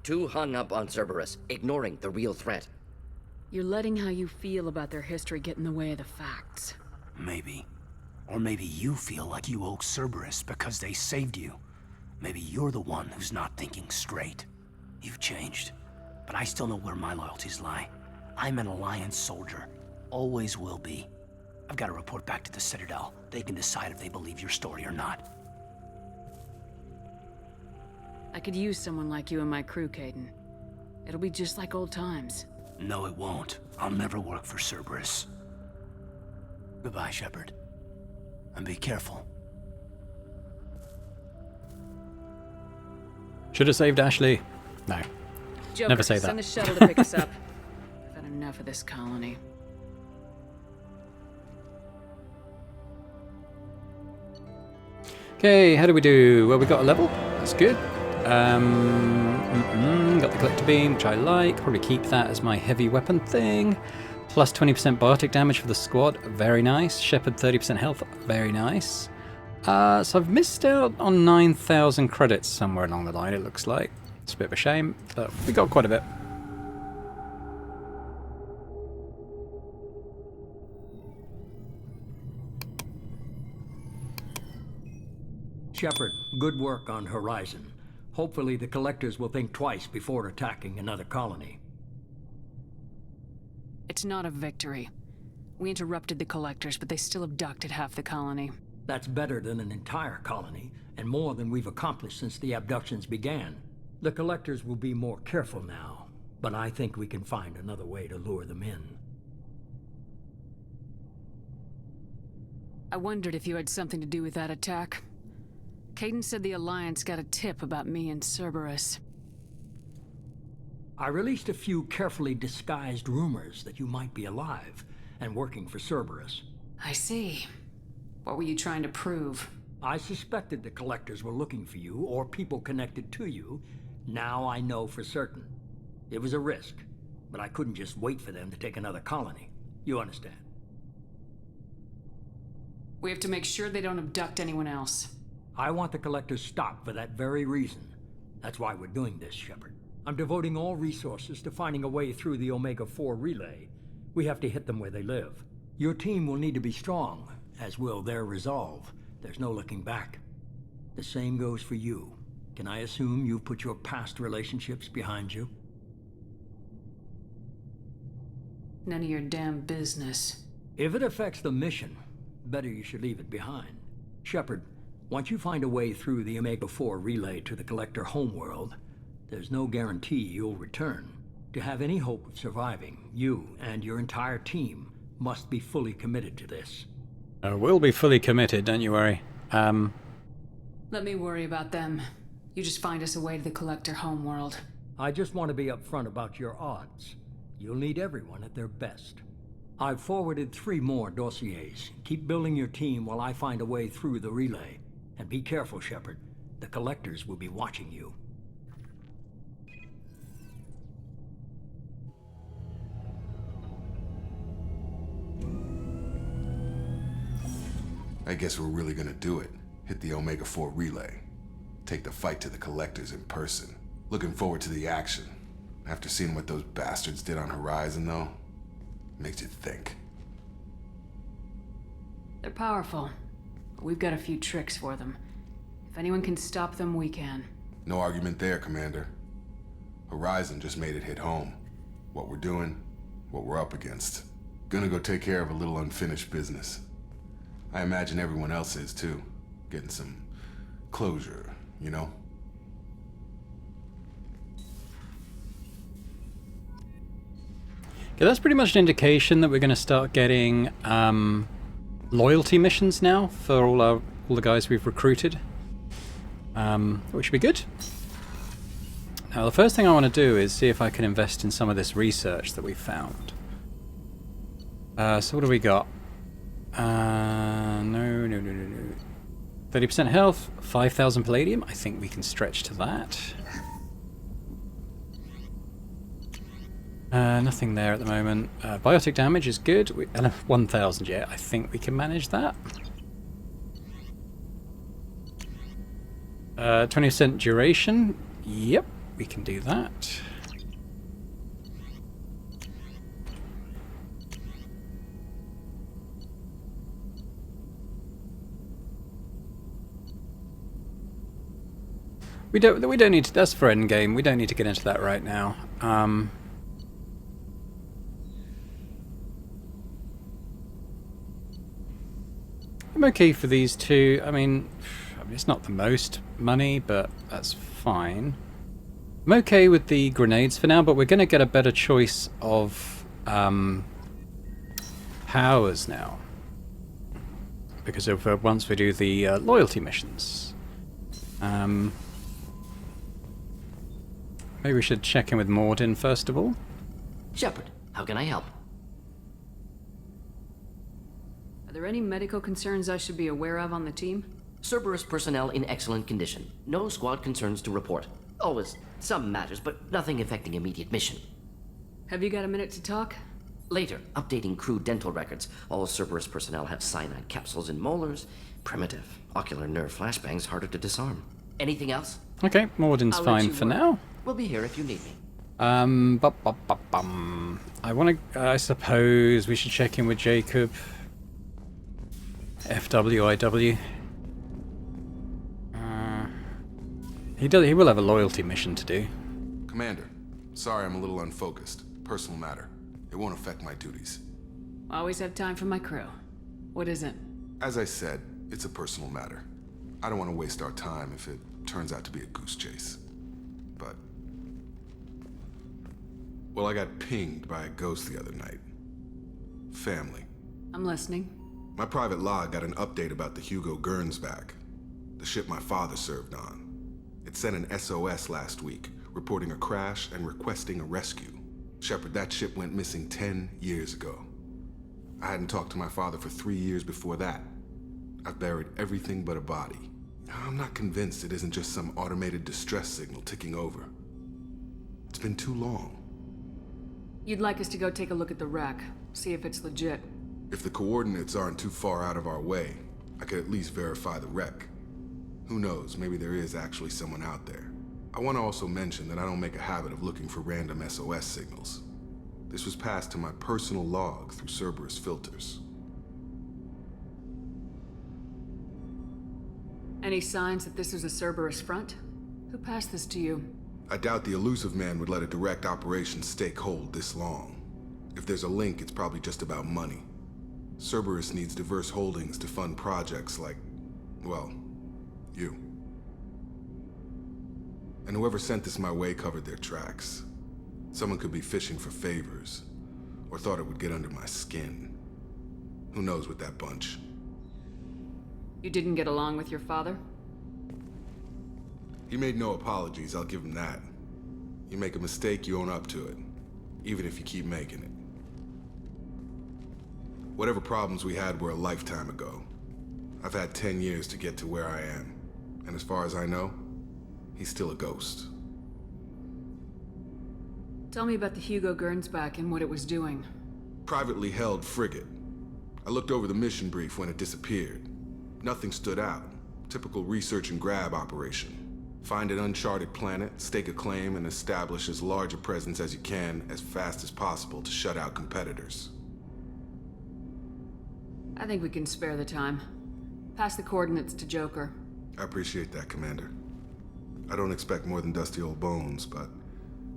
Too hung up on Cerberus, ignoring the real threat. You're letting how you feel about their history get in the way of the facts. Maybe. Or maybe you feel like you owe Cerberus because they saved you. Maybe you're the one who's not thinking straight. You've changed, but I still know where my loyalties lie. I'm an Alliance soldier. Always will be. I've got to report back to the Citadel. They can decide if they believe your story or not. I could use someone like you in my crew, Caden. It'll be just like old times. No, it won't. I'll never work for Cerberus. Goodbye, Shepard. And be careful. Should have saved Ashley. No. Joker, Never say that. send the shuttle to pick us up. I've had enough of this colony. Okay, how do we do? Well, we got a level. That's good. Got the collector beam, which I like. Probably keep that as my heavy weapon thing. Plus 20% biotic damage for the squad. Very nice. Shepard 30% health. Very nice. So I've missed out on 9,000 credits somewhere along the line, it looks like. It's a bit of a shame, but we got quite a bit. Shepard, good work on Horizon. Hopefully the Collectors will think twice before attacking another colony. It's not a victory. We interrupted the Collectors, but they still abducted half the colony. That's better than an entire colony, and more than we've accomplished since the abductions began. The Collectors will be more careful now, but I think we can find another way to lure them in. I wondered if you had something to do with that attack. Caden said the Alliance got a tip about me and Cerberus. I released a few carefully disguised rumors that you might be alive and working for Cerberus. I see. What were you trying to prove? I suspected the Collectors were looking for you, or people connected to you. Now I know for certain. It was a risk, but I couldn't just wait for them to take another colony. You understand? We have to make sure they don't abduct anyone else. I want the Collectors stopped for that very reason. That's why we're doing this, Shepard. I'm devoting all resources to finding a way through the Omega-4 relay. We have to hit them where they live. Your team will need to be strong, as will their resolve. There's no looking back. The same goes for you. Can I assume you've put your past relationships behind you? None of your damn business. If it affects the mission, better you should leave it behind. Shepard, once you find a way through the Omega-4 relay to the Collector homeworld, there's no guarantee you'll return. To have any hope of surviving, you and your entire team must be fully committed to this. We'll be fully committed, don't you worry. Let me worry about them. You just find us a way to the Collector homeworld. I just want to be upfront about your odds. You'll need everyone at their best. I've forwarded 3 more dossiers. Keep building your team while I find a way through the relay. And be careful, Shepard. The Collectors will be watching you. I guess we're really gonna do it. Hit the Omega-4 relay. Take the fight to the Collectors in person. Looking forward to the action. After seeing what those bastards did on Horizon, though, makes you think. They're powerful, but we've got a few tricks for them. If anyone can stop them, we can. No argument there, Commander. Horizon just made it hit home. What we're doing, what we're up against. Gonna go take care of a little unfinished business. I imagine everyone else is, too. Getting some closure, you know? Okay, that's pretty much an indication that we're going to start getting loyalty missions now for all the guys we've recruited, which should be good. Now, the first thing I want to do is see if I can invest in some of this research that we found. So what do we got? No. 30% health, 5,000 palladium. I think we can stretch to that. Nothing there at the moment. Biotic damage is good. 1,000, yeah. I think we can manage that. 20% duration. Yep, we can do that. We don't need to, that's for endgame. We don't need to get into that right now. I'm okay for these two. I mean, it's not the most money, but that's fine. I'm okay with the grenades for now, but we're going to get a better choice of powers now. Because of once we do the loyalty missions. Maybe we should check in with Mordin first of all. Shepard, how can I help? Are there any medical concerns I should be aware of on the team? Cerberus personnel in excellent condition. No squad concerns to report. Always some matters, but nothing affecting immediate mission. Have you got a minute to talk? Later, updating crew dental records. All Cerberus personnel have cyanide capsules in molars. Primitive. Ocular nerve flashbangs harder to disarm. Anything else? Okay, Mordin's fine for now. We'll be here if you need me. I suppose we should check in with Jacob. FWIW. He will have a loyalty mission to do. Commander, sorry I'm a little unfocused. Personal matter. It won't affect my duties. Always have time for my crew. What is it? As I said, it's a personal matter. I don't want to waste our time if it turns out to be a goose chase. But... well, I got pinged by a ghost the other night. Family. I'm listening. My private log got an update about the Hugo Gernsback, the ship my father served on. It sent an SOS last week, reporting a crash and requesting a rescue. Shepard, that ship went missing 10 years ago. I hadn't talked to my father for 3 years before that. I've buried everything but a body. I'm not convinced it isn't just some automated distress signal ticking over. It's been too long. You'd like us to go take a look at the wreck, see if it's legit. If the coordinates aren't too far out of our way, I could at least verify the wreck. Who knows, maybe there is actually someone out there. I want to also mention that I don't make a habit of looking for random SOS signals. This was passed to my personal log through Cerberus filters. Any signs that this is a Cerberus front? Who passed this to you? I doubt the elusive man would let a direct operation stake hold this long. If there's a link, it's probably just about money. Cerberus needs diverse holdings to fund projects like, well, you. And whoever sent this my way covered their tracks. Someone could be fishing for favors, or thought it would get under my skin. Who knows with that bunch? You didn't get along with your father? He made no apologies, I'll give him that. You make a mistake, you own up to it, even if you keep making it. Whatever problems we had were a lifetime ago. I've had 10 years to get to where I am, and as far as I know, he's still a ghost. Tell me about the Hugo Gernsback and what it was doing. Privately held frigate. I looked over the mission brief when it disappeared. Nothing stood out. Typical research and grab operation. Find an uncharted planet, stake a claim, and establish as large a presence as you can as fast as possible to shut out competitors. I think we can spare the time. Pass the coordinates to Joker. I appreciate that, Commander. I don't expect more than dusty old bones, but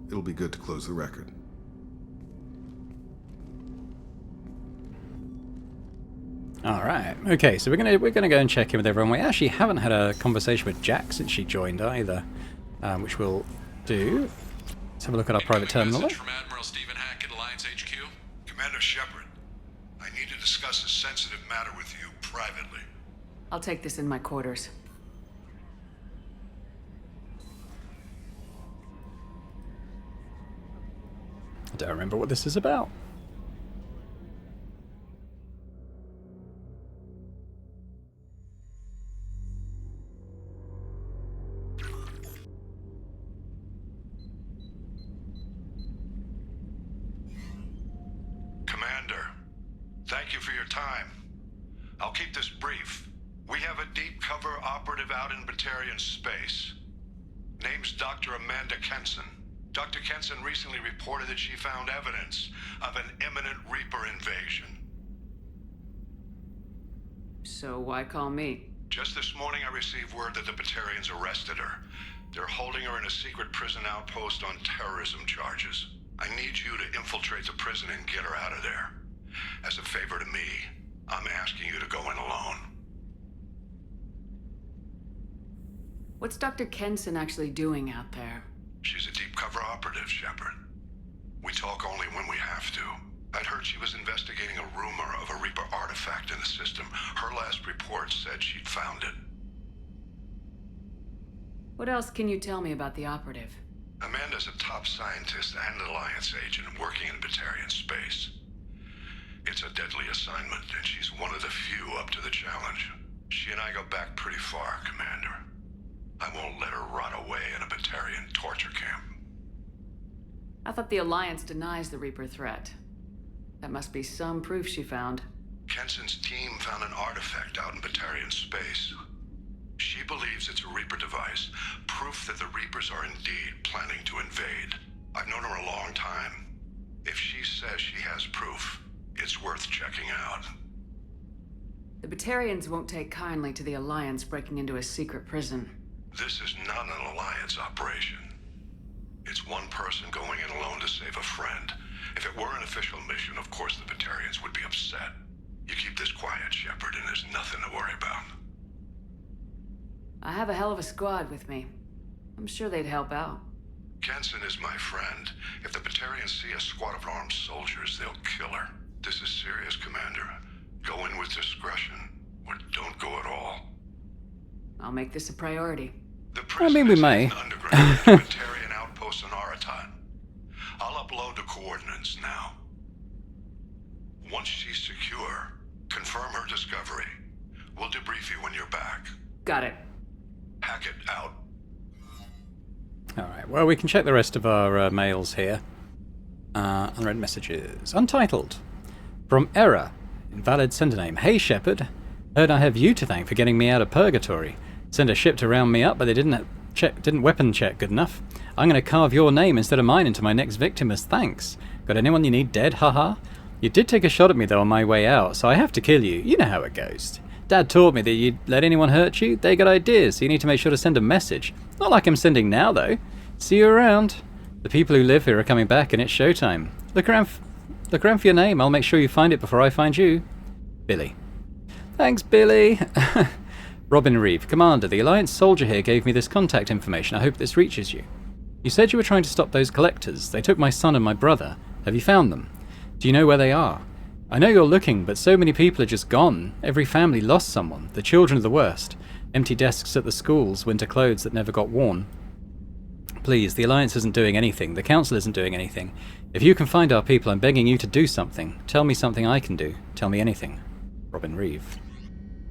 it'll be good to close the record. All right. Okay, so we're gonna go and check in with everyone. We actually haven't had a conversation with Jack since she joined either, which we'll do. Let's have a look at our private terminal. Message from Admiral Stephen Hackett, Alliance HQ. Commander Shepard, I need to discuss a sensitive matter with you privately. I'll take this in my quarters. I don't remember what this is about. Commander, thank you for your time. I'll keep this brief. We have a deep cover operative out in Batarian space. Name's Dr. Amanda Kenson. Dr. Kenson recently reported that she found evidence of an imminent Reaper invasion. So why call me? Just this morning I received word that the Batarians arrested her. They're holding her in a secret prison outpost on terrorism charges. I need you to infiltrate the prison and get her out of there. As a favor to me, I'm asking you to go in alone. What's Dr. Kenson actually doing out there? She's a deep cover operative, Shepard. We talk only when we have to. I'd heard she was investigating a rumor of a Reaper artifact in the system. Her last report said she'd found it. What else can you tell me about the operative? Amanda's a top scientist and Alliance agent working in Batarian space. It's a deadly assignment, and she's one of the few up to the challenge. She and I go back pretty far, Commander. I won't let her rot away in a Batarian torture camp. I thought the Alliance denies the Reaper threat. That must be some proof she found. Kenson's team found an artifact out in Batarian space. She believes it's a Reaper device, proof that the Reapers are indeed planning to invade. I've known her a long time. If she says she has proof, it's worth checking out. The Batarians won't take kindly to the Alliance breaking into a secret prison. This is not an Alliance operation. It's one person going in alone to save a friend. If it were an official mission, of course the Batarians would be upset. You keep this quiet, Shepard, and there's nothing to worry about. I have a hell of a squad with me. I'm sure they'd help out. Kenson is my friend. If the Batarians see a squad of armed soldiers, they'll kill her. This is serious, Commander. Go in with discretion, or don't go at all. I'll make this a priority. The I mean, we may. an underground Vegetarian outpost in Aratan. I'll upload the coordinates now. Once she's secure, confirm her discovery. We'll debrief you when you're back. Got it. Hackett out. Alright, well, we can check the rest of our mails here. Unread messages. Untitled. From Error. Invalid sender name. Hey, Shepard. Heard I have you to thank for getting me out of purgatory. Sent a ship to round me up, but they didn't weapon check good enough. I'm going to carve your name instead of mine into my next victim as thanks. Got anyone you need dead, haha? You did take a shot at me, though, on my way out, so I have to kill you. You know how it goes. Dad taught me that you'd let anyone hurt you. They got ideas, so you need to make sure to send a message. Not like I'm sending now, though. See you around. The people who live here are coming back, and it's showtime. Look around for your name. I'll make sure you find it before I find you. Billy. Thanks, Billy. Robin Reeve. Commander, the Alliance soldier here gave me this contact information. I hope this reaches you. You said you were trying to stop those collectors. They took my son and my brother. Have you found them? Do you know where they are? I know you're looking, but so many people are just gone. Every family lost someone. The children are the worst. Empty desks at the schools, winter clothes that never got worn. Please, the Alliance isn't doing anything. The Council isn't doing anything. If you can find our people, I'm begging you to do something. Tell me something I can do. Tell me anything. Robin Reeve.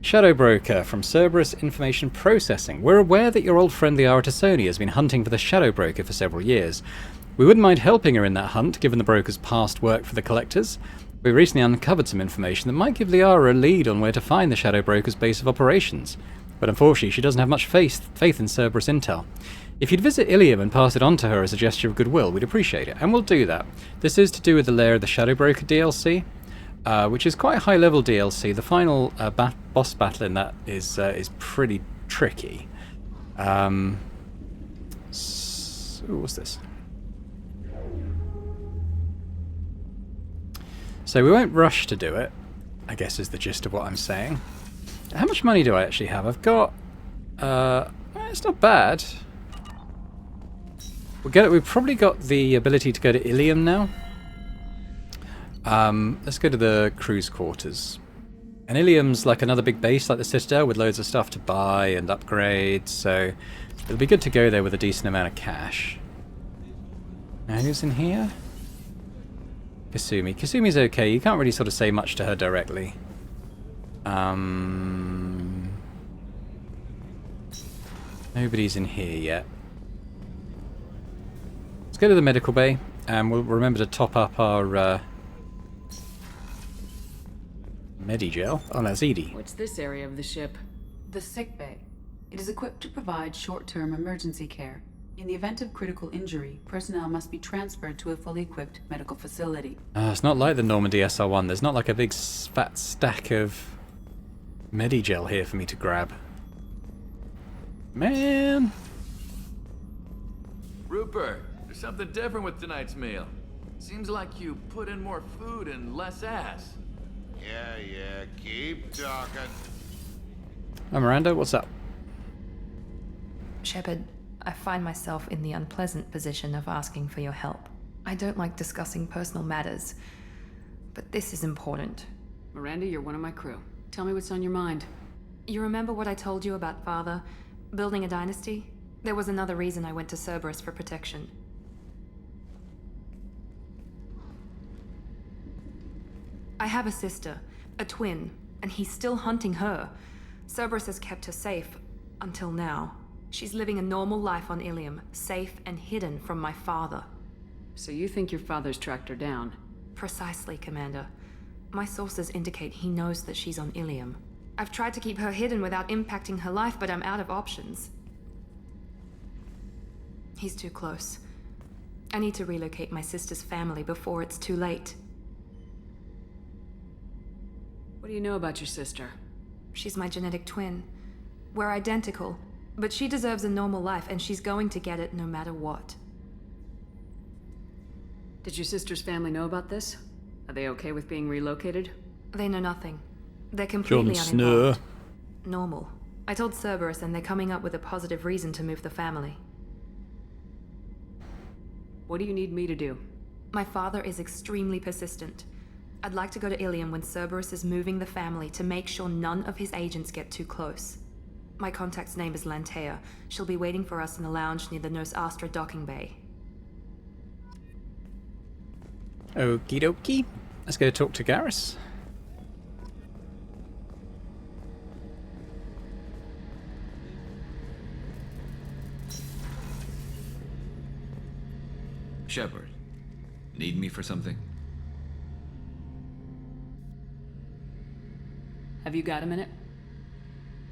Shadow Broker from Cerberus Information Processing. We're aware that your old friend the Aratasoni has been hunting for the Shadow Broker for several years. We wouldn't mind helping her in that hunt, given the broker's past work for the Collectors. We recently uncovered some information that might give Liara a lead on where to find the Shadow Broker's base of operations. But unfortunately, she doesn't have much faith in Cerberus intel. If you'd visit Ilium and pass it on to her as a gesture of goodwill, we'd appreciate it, and we'll do that. This is to do with the Lair of the Shadow Broker DLC, which is quite a high-level DLC. The final boss battle in that is pretty tricky. What's this? So we won't rush to do it, I guess is the gist of what I'm saying. How much money do I actually have? I've got... it's not bad. We've probably got the ability to go to Ilium now. Let's go to the cruise quarters. And Ilium's like another big base like the Citadel with loads of stuff to buy and upgrade, so it'll be good to go there with a decent amount of cash. Now who's in here? Kasumi. Kasumi's okay, you can't really sort of say much to her directly. Nobody's in here yet. Let's go to the medical bay, and we'll remember to top up our Medigel. Oh no, it's Edie. What's this area of the ship? The sick bay. It is equipped to provide short-term emergency care. In the event of critical injury, personnel must be transferred to a fully equipped medical facility. It's not like the Normandy SR1. There's not like a big fat stack of Medigel here for me to grab. Man! Rupert, there's something different with tonight's meal. Seems like you put in more food and less ass. Yeah, keep talking. Hi, Miranda, what's up? Shepard, I find myself in the unpleasant position of asking for your help. I don't like discussing personal matters, but this is important. Miranda, you're one of my crew. Tell me what's on your mind. You remember what I told you about Father? Building a dynasty? There was another reason I went to Cerberus for protection. I have a sister, a twin, and he's still hunting her. Cerberus has kept her safe, until now. She's living a normal life on Ilium, safe and hidden from my father. So you think your father's tracked her down? Precisely, Commander. My sources indicate he knows that she's on Ilium. I've tried to keep her hidden without impacting her life, but I'm out of options. He's too close. I need to relocate my sister's family before it's too late. What do you know about your sister? She's my genetic twin. We're identical, but she deserves a normal life, and she's going to get it no matter what. Did your sister's family know about this? Are they okay with being relocated? They know nothing. They're completely uninvolved. Normal. I told Cerberus, and they're coming up with a positive reason to move the family. What do you need me to do? My father is extremely persistent. I'd like to go to Ilium when Cerberus is moving the family to make sure none of his agents get too close. My contact's name is Lantea. She'll be waiting for us in the lounge near the Nos Astra docking bay. Okie dokie. Let's go talk to Garrus. Shepard, need me for something? Have you got a minute?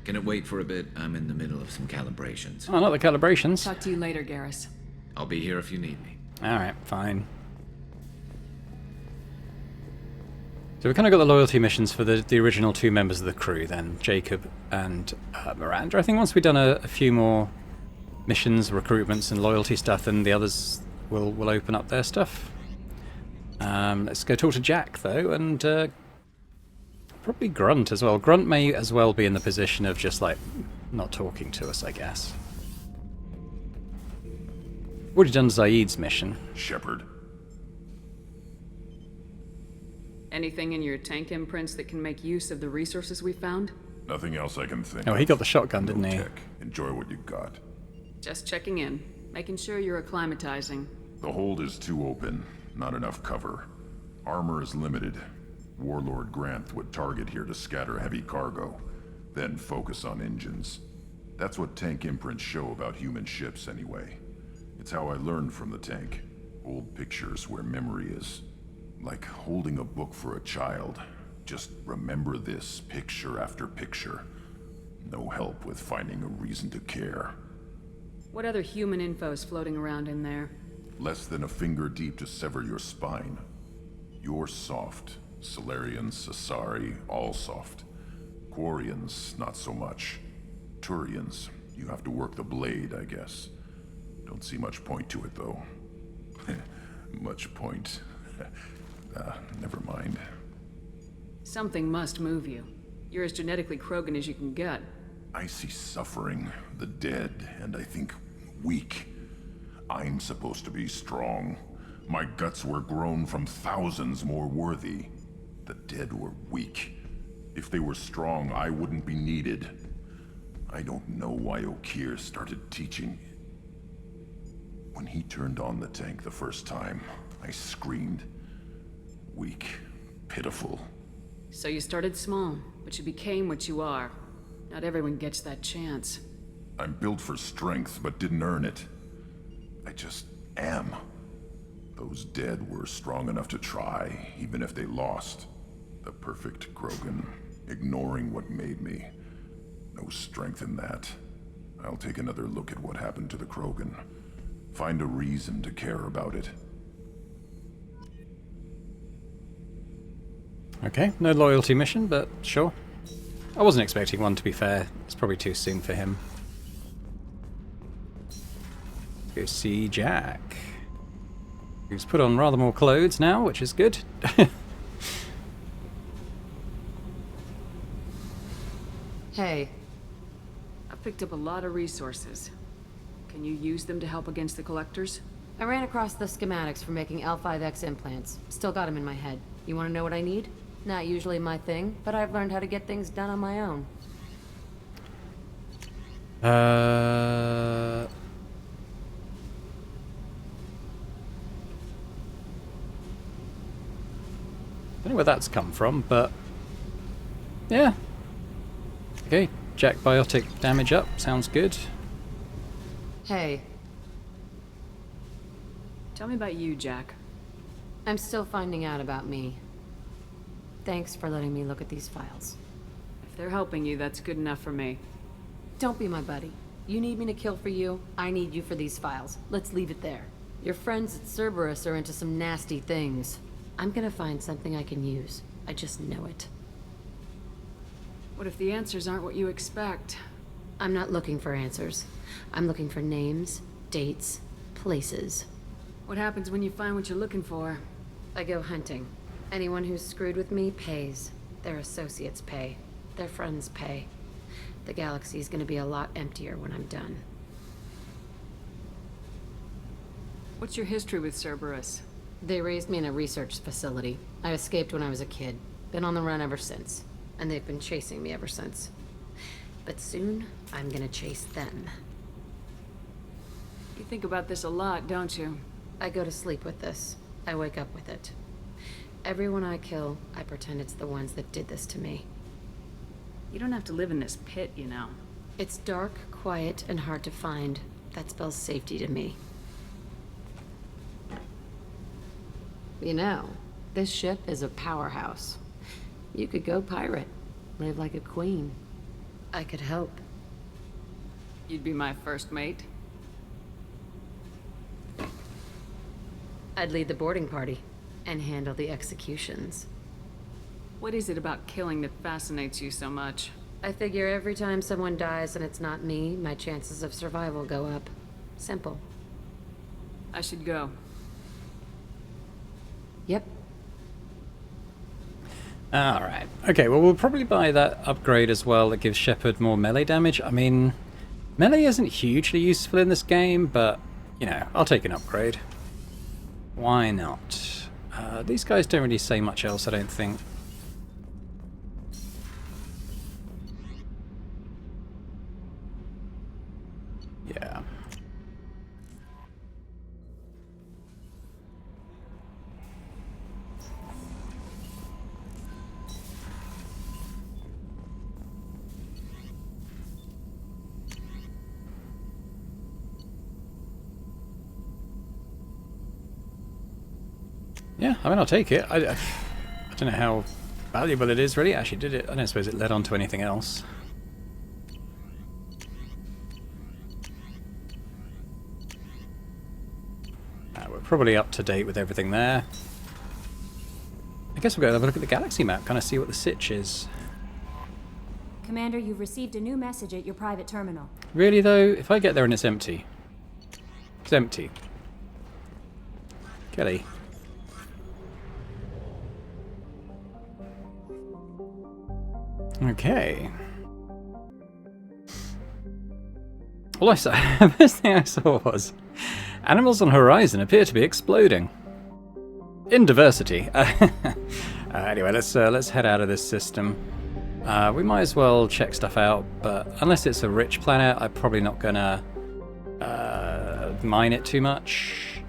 Can it wait for a bit? I'm in the middle of some calibrations. Oh, not the calibrations. Talk to you later, Garrus. I'll be here if you need me. Alright, fine. So we kind of got the loyalty missions for the original 2 members of the crew then, Jacob and Miranda. I think once we've done a few more missions, recruitments and loyalty stuff, then the others will open up their stuff. Let's go talk to Jack though, and probably Grunt as well. Grunt may as well be in the position of just like not talking to us, I guess. Already done Zaid's mission. Shepard. Anything in your tank imprints that can make use of the resources we found? Nothing else I can think of. Oh, he got the shotgun, didn't he? Tech. Enjoy what you got. Just checking in. Making sure you're acclimatizing. The hold is too open. Not enough cover. Armor is limited. Warlord Grant would target here to scatter heavy cargo, then focus on engines. That's what tank imprints show about human ships anyway. It's how I learned from the tank. Old pictures where memory is. Like holding a book for a child. Just remember this picture after picture. No help with finding a reason to care. What other human info is floating around in there? Less than a finger deep to sever your spine. You're soft. Solarians, Sasari, all soft. Quarians, not so much. Turians, you have to work the blade, I guess. Don't see much point to it, though. Much point. Never mind. Something must move you. You're as genetically Krogan as you can get. I see suffering, the dead, and I think weak. I'm supposed to be strong. My guts were grown from thousands more worthy. The dead were weak. If they were strong, I wouldn't be needed. I don't know why Okeer started teaching. When he turned on the tank the first time, I screamed. Weak, pitiful. So you started small, but you became what you are. Not everyone gets that chance. I'm built for strength, but didn't earn it. I just am. Those dead were strong enough to try, even if they lost. The perfect Krogan, ignoring what made me. No strength in that. I'll take another look at what happened to the Krogan. Find a reason to care about it. Okay, no loyalty mission, but sure. I wasn't expecting one, to be fair. It's probably too soon for him. Let's go see Jack. Who's put on rather more clothes now, which is good. Hey. I've picked up a lot of resources. Can you use them to help against the Collectors? I ran across the schematics for making L5X implants. Still got them in my head. You want to know what I need? Not usually my thing, but I've learned how to get things done on my own. Don't know where that's come from, but yeah. Okay, Jack biotic damage up, sounds good. Hey. Tell me about you, Jack. I'm still finding out about me. Thanks for letting me look at these files. If they're helping you, that's good enough for me. Don't be my buddy. You need me to kill for you, I need you for these files. Let's leave it there. Your friends at Cerberus are into some nasty things. I'm gonna find something I can use. I just know it. What if the answers aren't what you expect? I'm not looking for answers. I'm looking for names, dates, places. What happens when you find what you're looking for? I go hunting. Anyone who's screwed with me pays. Their associates pay. Their friends pay. The galaxy's gonna be a lot emptier when I'm done. What's your history with Cerberus? They raised me in a research facility. I escaped when I was a kid. Been on the run ever since. And they've been chasing me ever since. But soon, I'm gonna chase them. You think about this a lot, don't you? I go to sleep with this. I wake up with it. Everyone I kill, I pretend it's the ones that did this to me. You don't have to live in this pit, you know. It's dark, quiet, and hard to find. That spells safety to me. You know, this ship is a powerhouse. You could go pirate, live like a queen. I could help. You'd be my first mate. I'd lead the boarding party and handle the executions. What is it about killing that fascinates you so much? I figure every time someone dies and it's not me, my chances of survival go up. Simple. I should go. Yep. Alright. Okay, well, we'll probably buy that upgrade as well that gives Shepard more melee damage. I mean, melee isn't hugely useful in this game, but, you know, I'll take an upgrade. Why not? These guys don't really say much else, I don't think. Yeah. Yeah, I mean, I'll take it. I don't know how valuable it is, really. Actually, did it? I don't suppose it led on to anything else. We're probably up to date with everything there. I guess we'll go have a look at the galaxy map, kind of see what the sitch is. Commander, you've received a new message at your private terminal. Really, though? If I get there and it's empty. It's empty. Kelly. Okay. All I saw, the first thing I saw was animals on horizon appear to be exploding. In diversity. Anyway, let's head out of this system. We might as well check stuff out, but unless it's a rich planet, I'm probably not gonna mine it too much.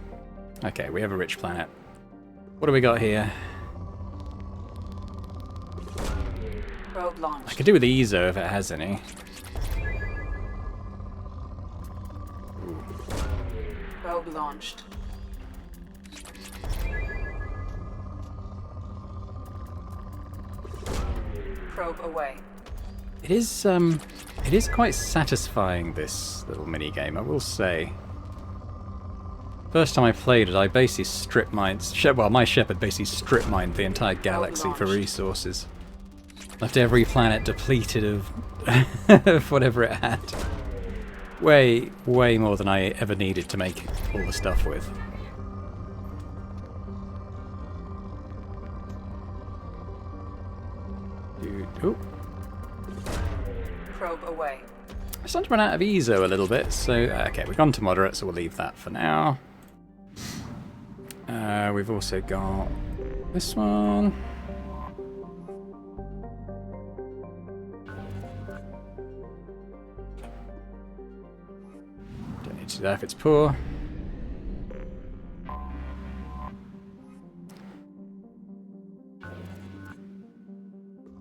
Okay, we have a rich planet. What do we got here? Probe launched. I could do with ESO if it has any. Probe launched. Probe away. It is quite satisfying, this little mini game, I will say. First time I played it, I basically strip mined. Well, my Shepard basically strip mined the entire galaxy for resources. Left every planet depleted of of whatever it had. Way more than I ever needed to make all the stuff with. Oh. Probe away. I'm starting to run out of ESO a little bit, so okay, we've gone to moderate, so we'll leave that for now. We've also got this one. Don't need to do that if it's poor.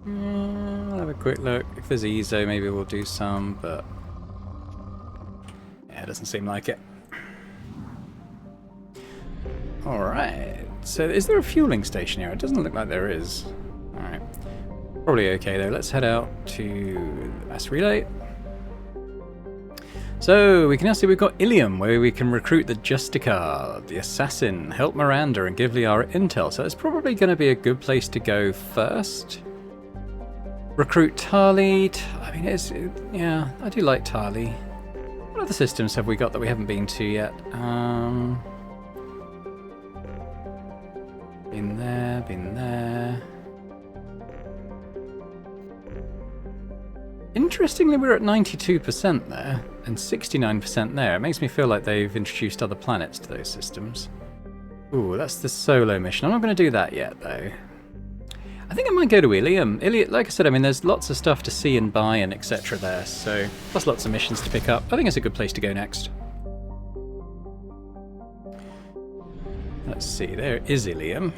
I'll have a quick look. If there's ESO, maybe we'll do some, but yeah, it doesn't seem like it. Alright, so is there a fueling station here? It doesn't look like there is. Alright, probably okay though. Let's head out to the mass relay. So, we can now see we've got Ilium, where we can recruit the Justicar, the Assassin, help Miranda, and give Liara intel. So it's probably going to be a good place to go first. Recruit Tali. I mean, yeah, I do like Tali. What other systems have we got that we haven't been to yet? Been there. Interestingly, we're at 92% there, and 69% there. It makes me feel like they've introduced other planets to those systems. Ooh, that's the solo mission. I'm not going to do that yet, though. I think I might go to Ilium. Like I said, I mean, there's lots of stuff to see and buy and etc. there, so plus lots of missions to pick up. I think it's a good place to go next. Let's see, there is Ilium.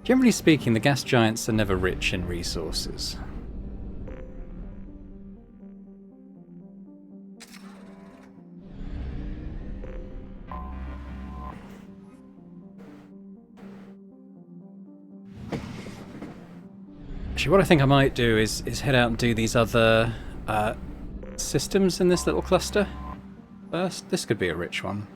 Generally speaking, the gas giants are never rich in resources. Actually, what I think I might do is head out and do these other systems in this little cluster first. This could be a rich one.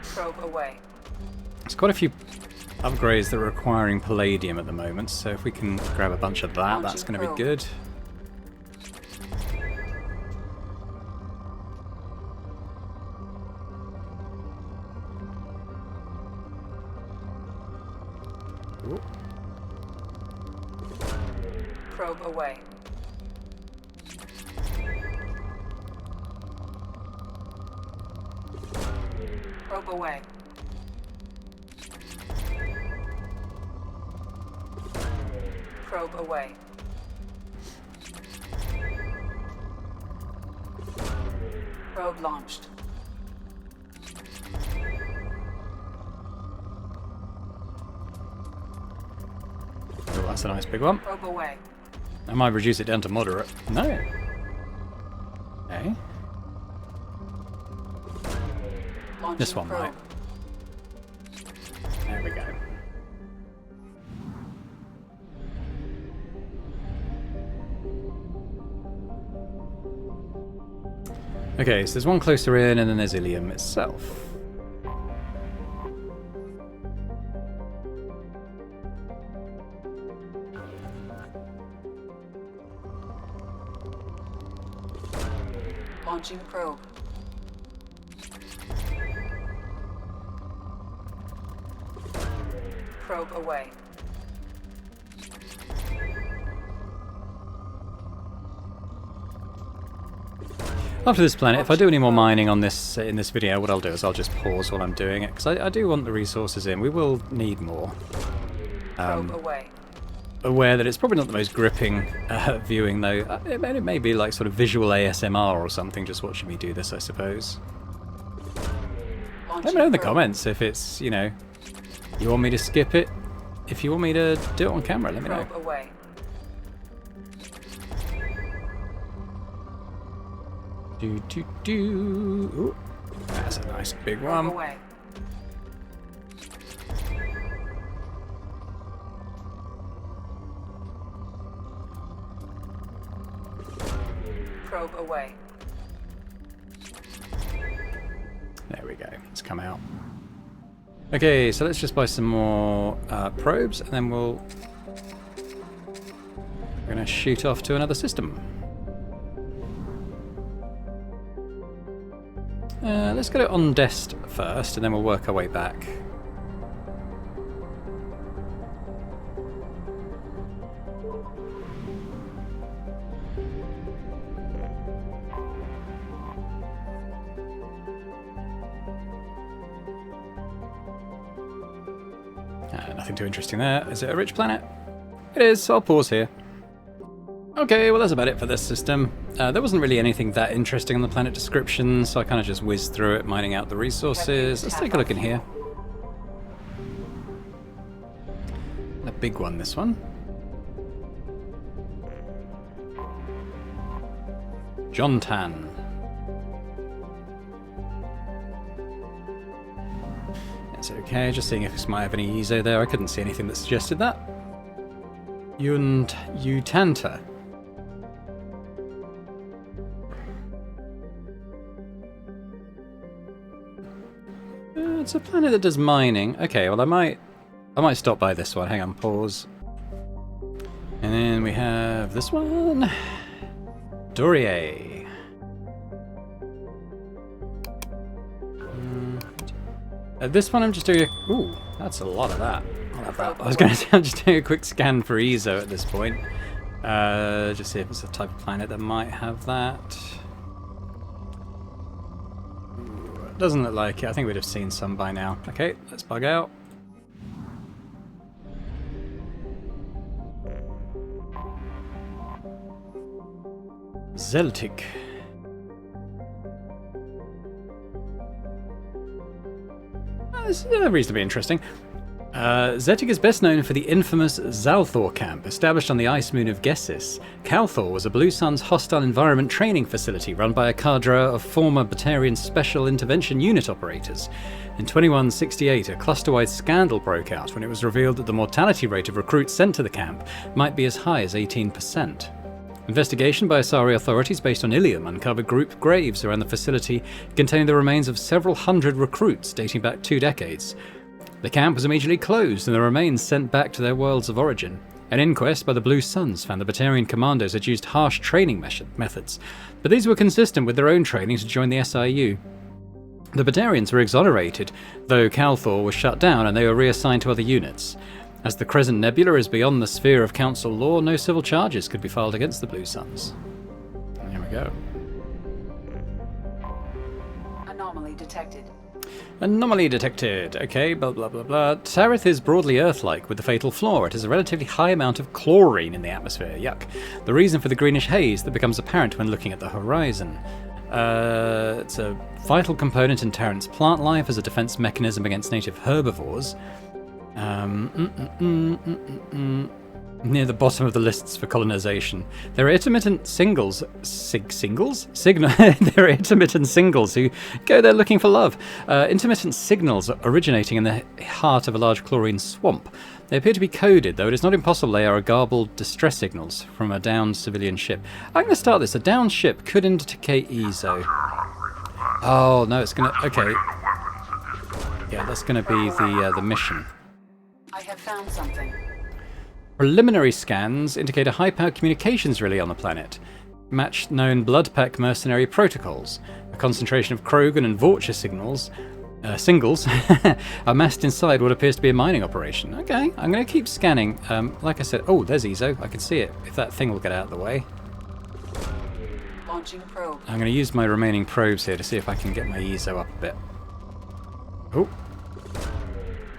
Probe away. There's quite a few upgrades that are requiring palladium at the moment, so if we can grab a bunch of that, that's going to be good. Ooh. Probe away. Probe away. Probe away. Probe launched. Oh, that's a nice big one. Probe away. I might reduce it down to moderate. No. Okay. This one might. There we go. Okay, so there's one closer in, and then there's Ilium itself. Launching probe. Probe away. After this planet, if I do any more mining on this in this video, what I'll do is I'll just pause while I'm doing it, because I do want the resources in. We will need more. Probe away. Aware that it's probably not the most gripping viewing, though. It may be like sort of visual ASMR or something, just watching me do this, I suppose. Let me know in the comments if it's, you know, you want me to skip it. If you want me to do it on camera, let me know. Probe away. Ooh, that's a nice big one. Probe away. Probe away. There we go. It's come out. Okay, so let's just buy some more probes, and then we're going to shoot off to another system. Let's get it on Dest first, and then we'll work our way back. Nothing too interesting there. Is it a rich planet? It is, so I'll pause here. Okay, well that's about it for this system. There wasn't really anything that interesting on the planet description, so I kind of just whizzed through it, mining out the resources. Let's take a look in here. A big one, this one. John Tan. That's okay, just seeing if this might have any ESO there. I couldn't see anything that suggested that. Utanta. It's a planet that does mining. Okay, well I might stop by this one. Hang on, pause. And then we have this one. Dorier. This one I'm just doing a... Ooh, that's a lot of that. I'll have that. I was going to say I'm just doing a quick scan for EZO at this point. Just see if it's a type of planet that might have that. Ooh, it doesn't look like it. I think we'd have seen some by now. Okay, let's bug out. Celtic. This is reasonably interesting. Zetic is best known for the infamous Zalthor camp, established on the ice moon of Gessis. Calthor was a Blue Sun's hostile environment training facility run by a cadre of former Batarian Special Intervention Unit operators. In 2168, a cluster-wide scandal broke out when it was revealed that the mortality rate of recruits sent to the camp might be as high as 18%. Investigation by Asari authorities based on Ilium uncovered group graves around the facility containing the remains of several hundred recruits dating back 2 decades. The camp was immediately closed and the remains sent back to their worlds of origin. An inquest by the Blue Suns found the Batarian commandos had used harsh training methods, but these were consistent with their own training to join the SIU. The Batarians were exonerated, though Calthor was shut down and they were reassigned to other units. As the Crescent Nebula is beyond the sphere of Council law, no civil charges could be filed against the Blue Suns. There we go. Anomaly detected. Anomaly detected. Okay, blah blah blah blah. Tarith is broadly Earth-like with the fatal flaw. It has a relatively high amount of chlorine in the atmosphere. Yuck. The reason for the greenish haze that becomes apparent when looking at the horizon. It's a vital component in Terran's plant life as a defense mechanism against native herbivores. Near the bottom of the lists for colonization. There are intermittent singles. There are intermittent singles who go there looking for love. Intermittent signals originating in the heart of a large chlorine swamp. They appear to be coded, though it is not impossible they are garbled distress signals from a downed civilian ship. I'm going to start this. A downed ship could indicate EZO. Oh, no, it's going to... Okay. Yeah, that's going to be the mission. I have found something. Preliminary scans indicate a high-powered communications relay on the planet. Match known blood pack mercenary protocols. A concentration of Krogan and Vorcha singles amassed inside what appears to be a mining operation. Okay, I'm going to keep scanning. Like I said, oh, there's EZO. I can see it. If that thing will get out of the way. Launching probe. I'm going to use my remaining probes here to see if I can get my EZO up a bit. Oh.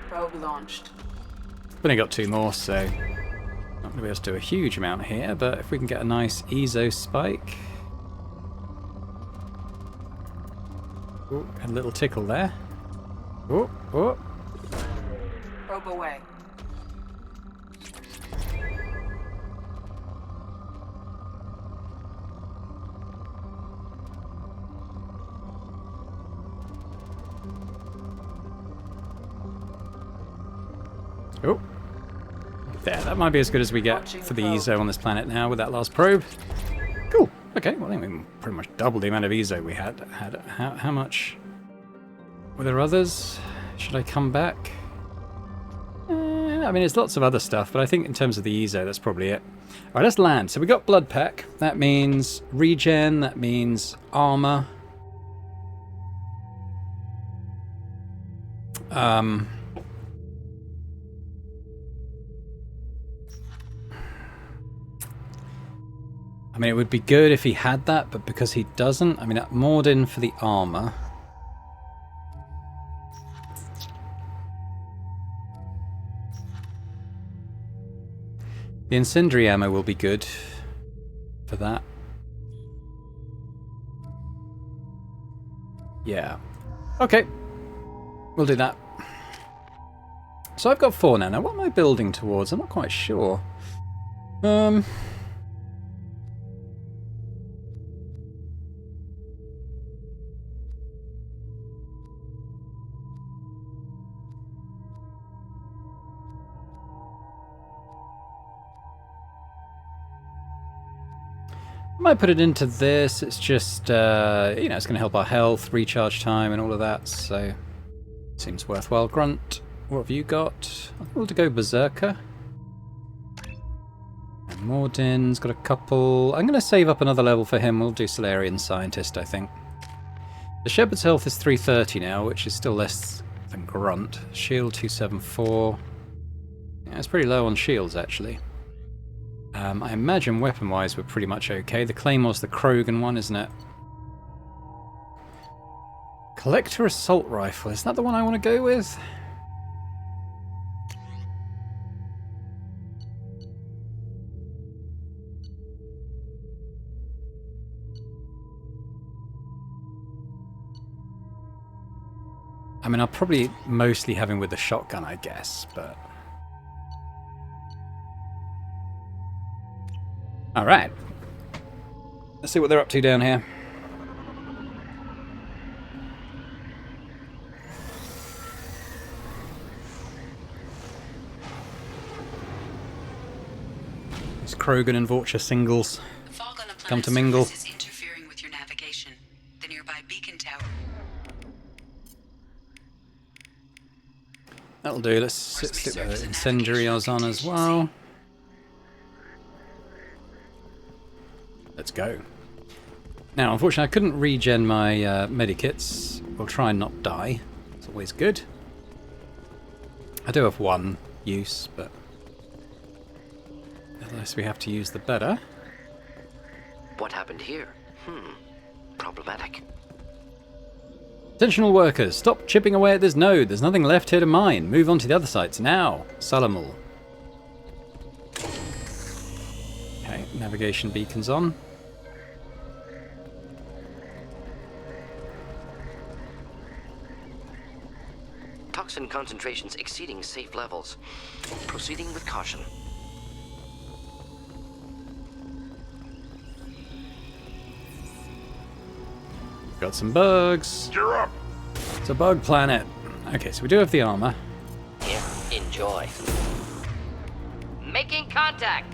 Probe launched. Only got 2 more, so not going to be able to do a huge amount here, but if we can get a nice EZO spike. Ooh, a little tickle there. Oh, oh. Probe away. Oh. There, that might be as good as we get for the EZO on this planet now with that last probe. Cool. Okay, well I think we pretty much doubled the amount of EZO we had. How much? Were there others? Should I come back? I mean, there's lots of other stuff, but I think in terms of the EZO, that's probably it. Alright, let's land. So we got blood pack. That means regen. That means armor. I mean, it would be good if he had that, but because he doesn't, I mean, Mordin for the armor. The incendiary ammo will be good for that. Yeah. Okay. We'll do that. So I've got 4 now. Now, what am I building towards? I'm not quite sure. I might put it into this. It's just, you know, it's going to help our health, recharge time, and all of that, so seems worthwhile. Grunt, what have you got? I think we'll go Berserker. And Mordin's got a couple. I'm going to save up another level for him. We'll do Solarian Scientist, I think. The Shepard's health is 330 now, which is still less than Grunt. Shield 274. Yeah, it's pretty low on shields, actually. I imagine weapon-wise we're pretty much okay. The Claymore's the Krogan one, isn't it? Collector Assault Rifle. Is that the one I want to go with? I mean, I'll probably mostly have him with the shotgun, I guess, but... Alright. Let's see what they're up to down here. These Krogan and Vorcha singles come to mingle. Is interfering with your navigation. The nearby beacon tower. That'll do. Let's stick the incendiaries on as well. Let's go. Now, unfortunately, I couldn't regen my medikits. We'll try and not die. It's always good. I do have one use, but the less we have to use, the better. What happened here? Problematic. Attention all workers, stop chipping away at this node. There's nothing left here to mine. Move on to the other sites now. Salamul. Okay, navigation beacons on. Toxin concentrations exceeding safe levels. Proceeding with caution. Got some bugs. You're up. It's a bug planet. Okay, so we do have the armor. Here, enjoy. Making contact.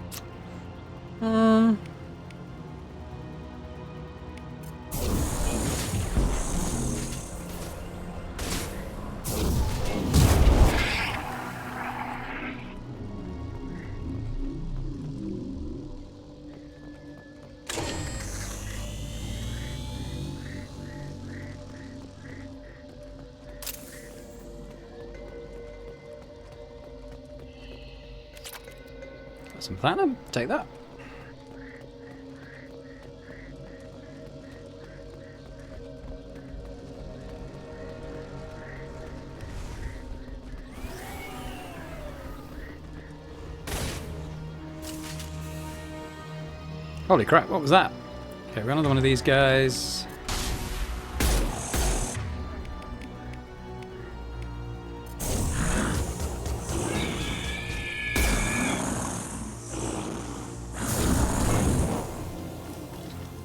Got some platinum. Take that. Holy crap, what was that? Okay, we've got another one of these guys.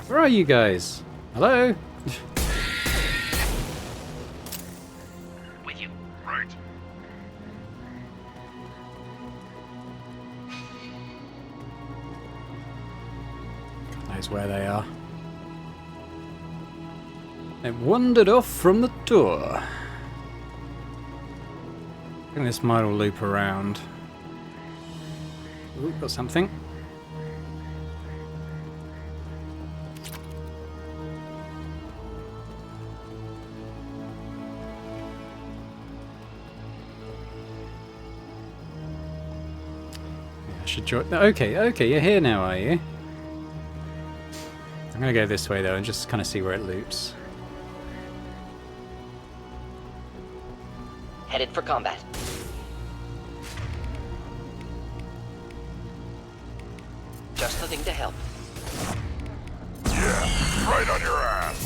Where are you guys? Hello? With you. Right. Knows where they are. They've wandered off from the tour. I think this might all loop around. Ooh, got something. I should join. Okay, you're here now, are you? I'm gonna go this way though and just kind of see where it loops. Headed for combat. Just the thing to help. Yeah, right on your ass.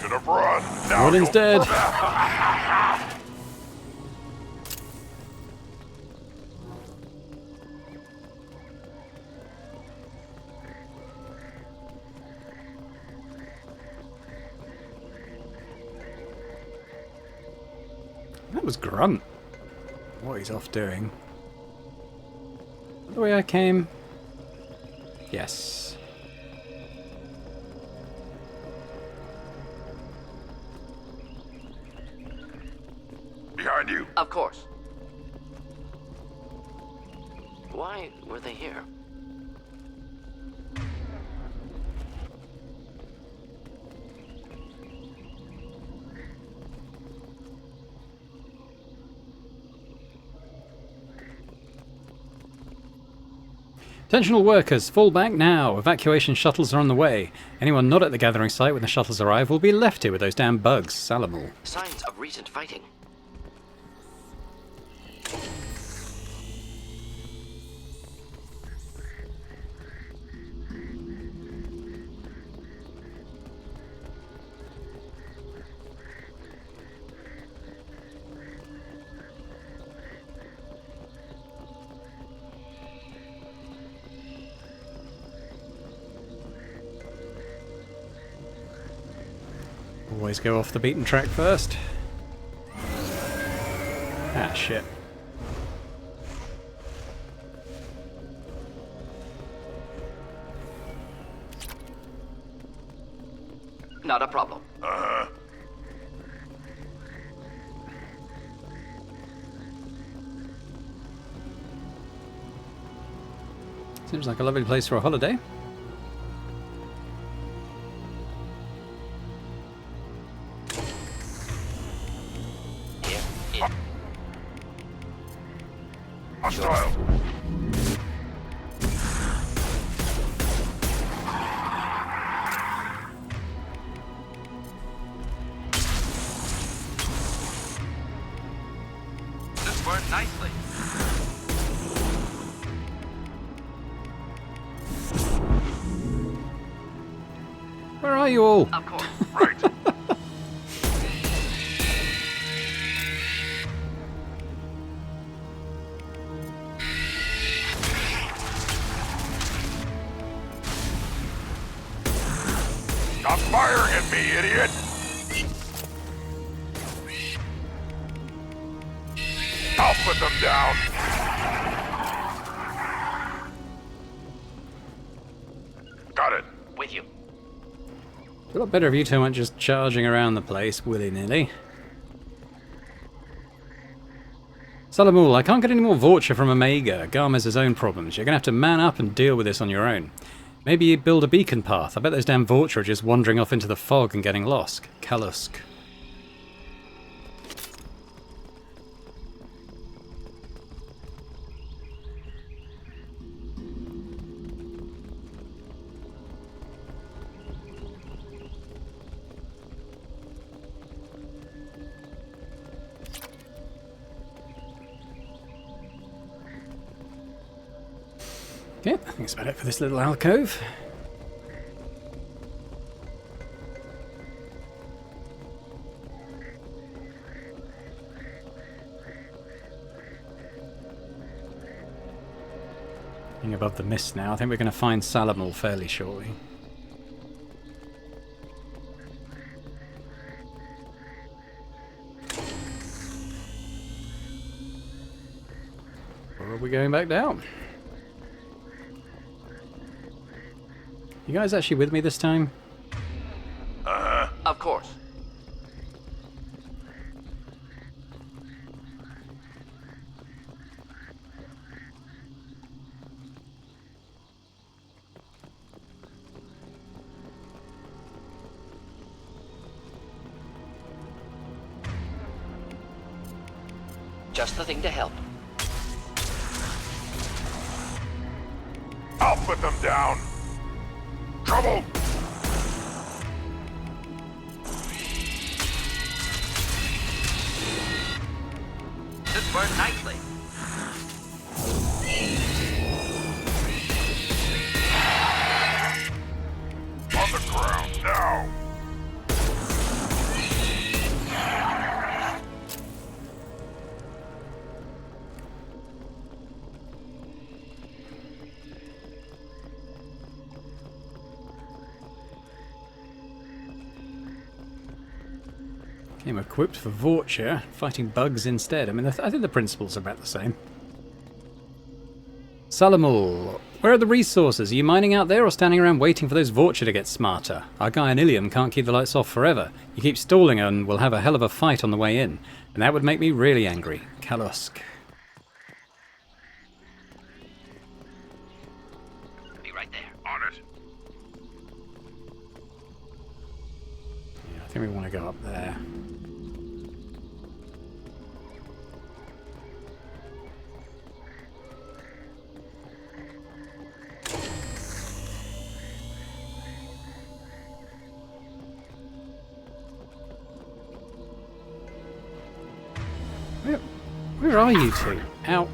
Should have run. Now Warden's dead. That was Grunt. What he's off doing. The way I came. Yes. Behind you. Of course. Why were they here? Attention all workers, fall back now. Evacuation shuttles are on the way. Anyone not at the gathering site when the shuttles arrive will be left here with those damn bugs. Salamul. Signs of recent fighting. Always go off the beaten track first. Ah, shit. Not a problem. Seems like a lovely place for a holiday. Hostile. This worked nicely. Where are you all? Of course. Right. Stop firing at me, idiot! I'll put them down. Got it. With you. A lot better if you two weren't just charging around the place willy-nilly. Salamul, I can't get any more Vorcha from Omega. Garm has his own problems. You're going to have to man up and deal with this on your own. Maybe you build a beacon path. I bet those damn Vorcha are just wandering off into the fog and getting lost. Kalusk. Okay, I think that's about it for this little alcove. Being above the mist now, I think we're going to find Salamul fairly shortly. Or are we going back down? You guys actually with me this time? Of course. Just the thing to help. I'll put them down. Trouble! This worked nicely. On the ground now. Came equipped for Vorcha, fighting bugs instead. I mean, I think the principles are about the same. Salamul, where are the resources? Are you mining out there or standing around waiting for those Vorcha to get smarter? Our guy in Ilium can't keep the lights off forever. You keep stalling and we'll have a hell of a fight on the way in. And that would make me really angry. Kalusk. Be right there. On it. Yeah, I think we want to go up there. Where are you two? Ow.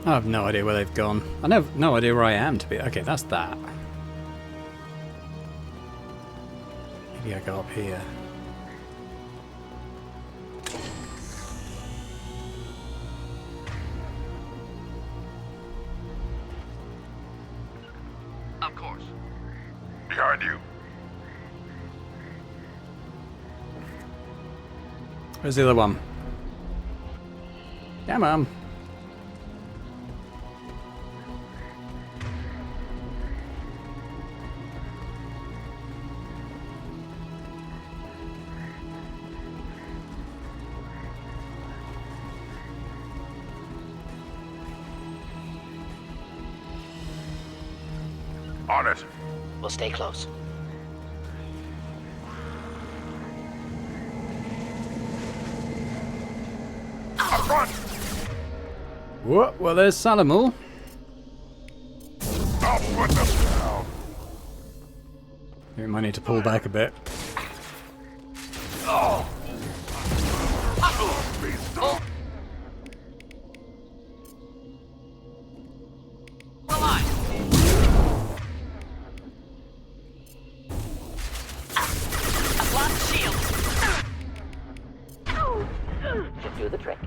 I have no idea where they've gone. I have no idea where I am to be. Okay, that's that. Maybe I go up here. Of course. Behind you. Where's the other one? Come on. On it. We'll stay close. Up front! What? Well, there's Salamul. I'll put them down. We might need to pull back a bit. Oh. Should do the trick.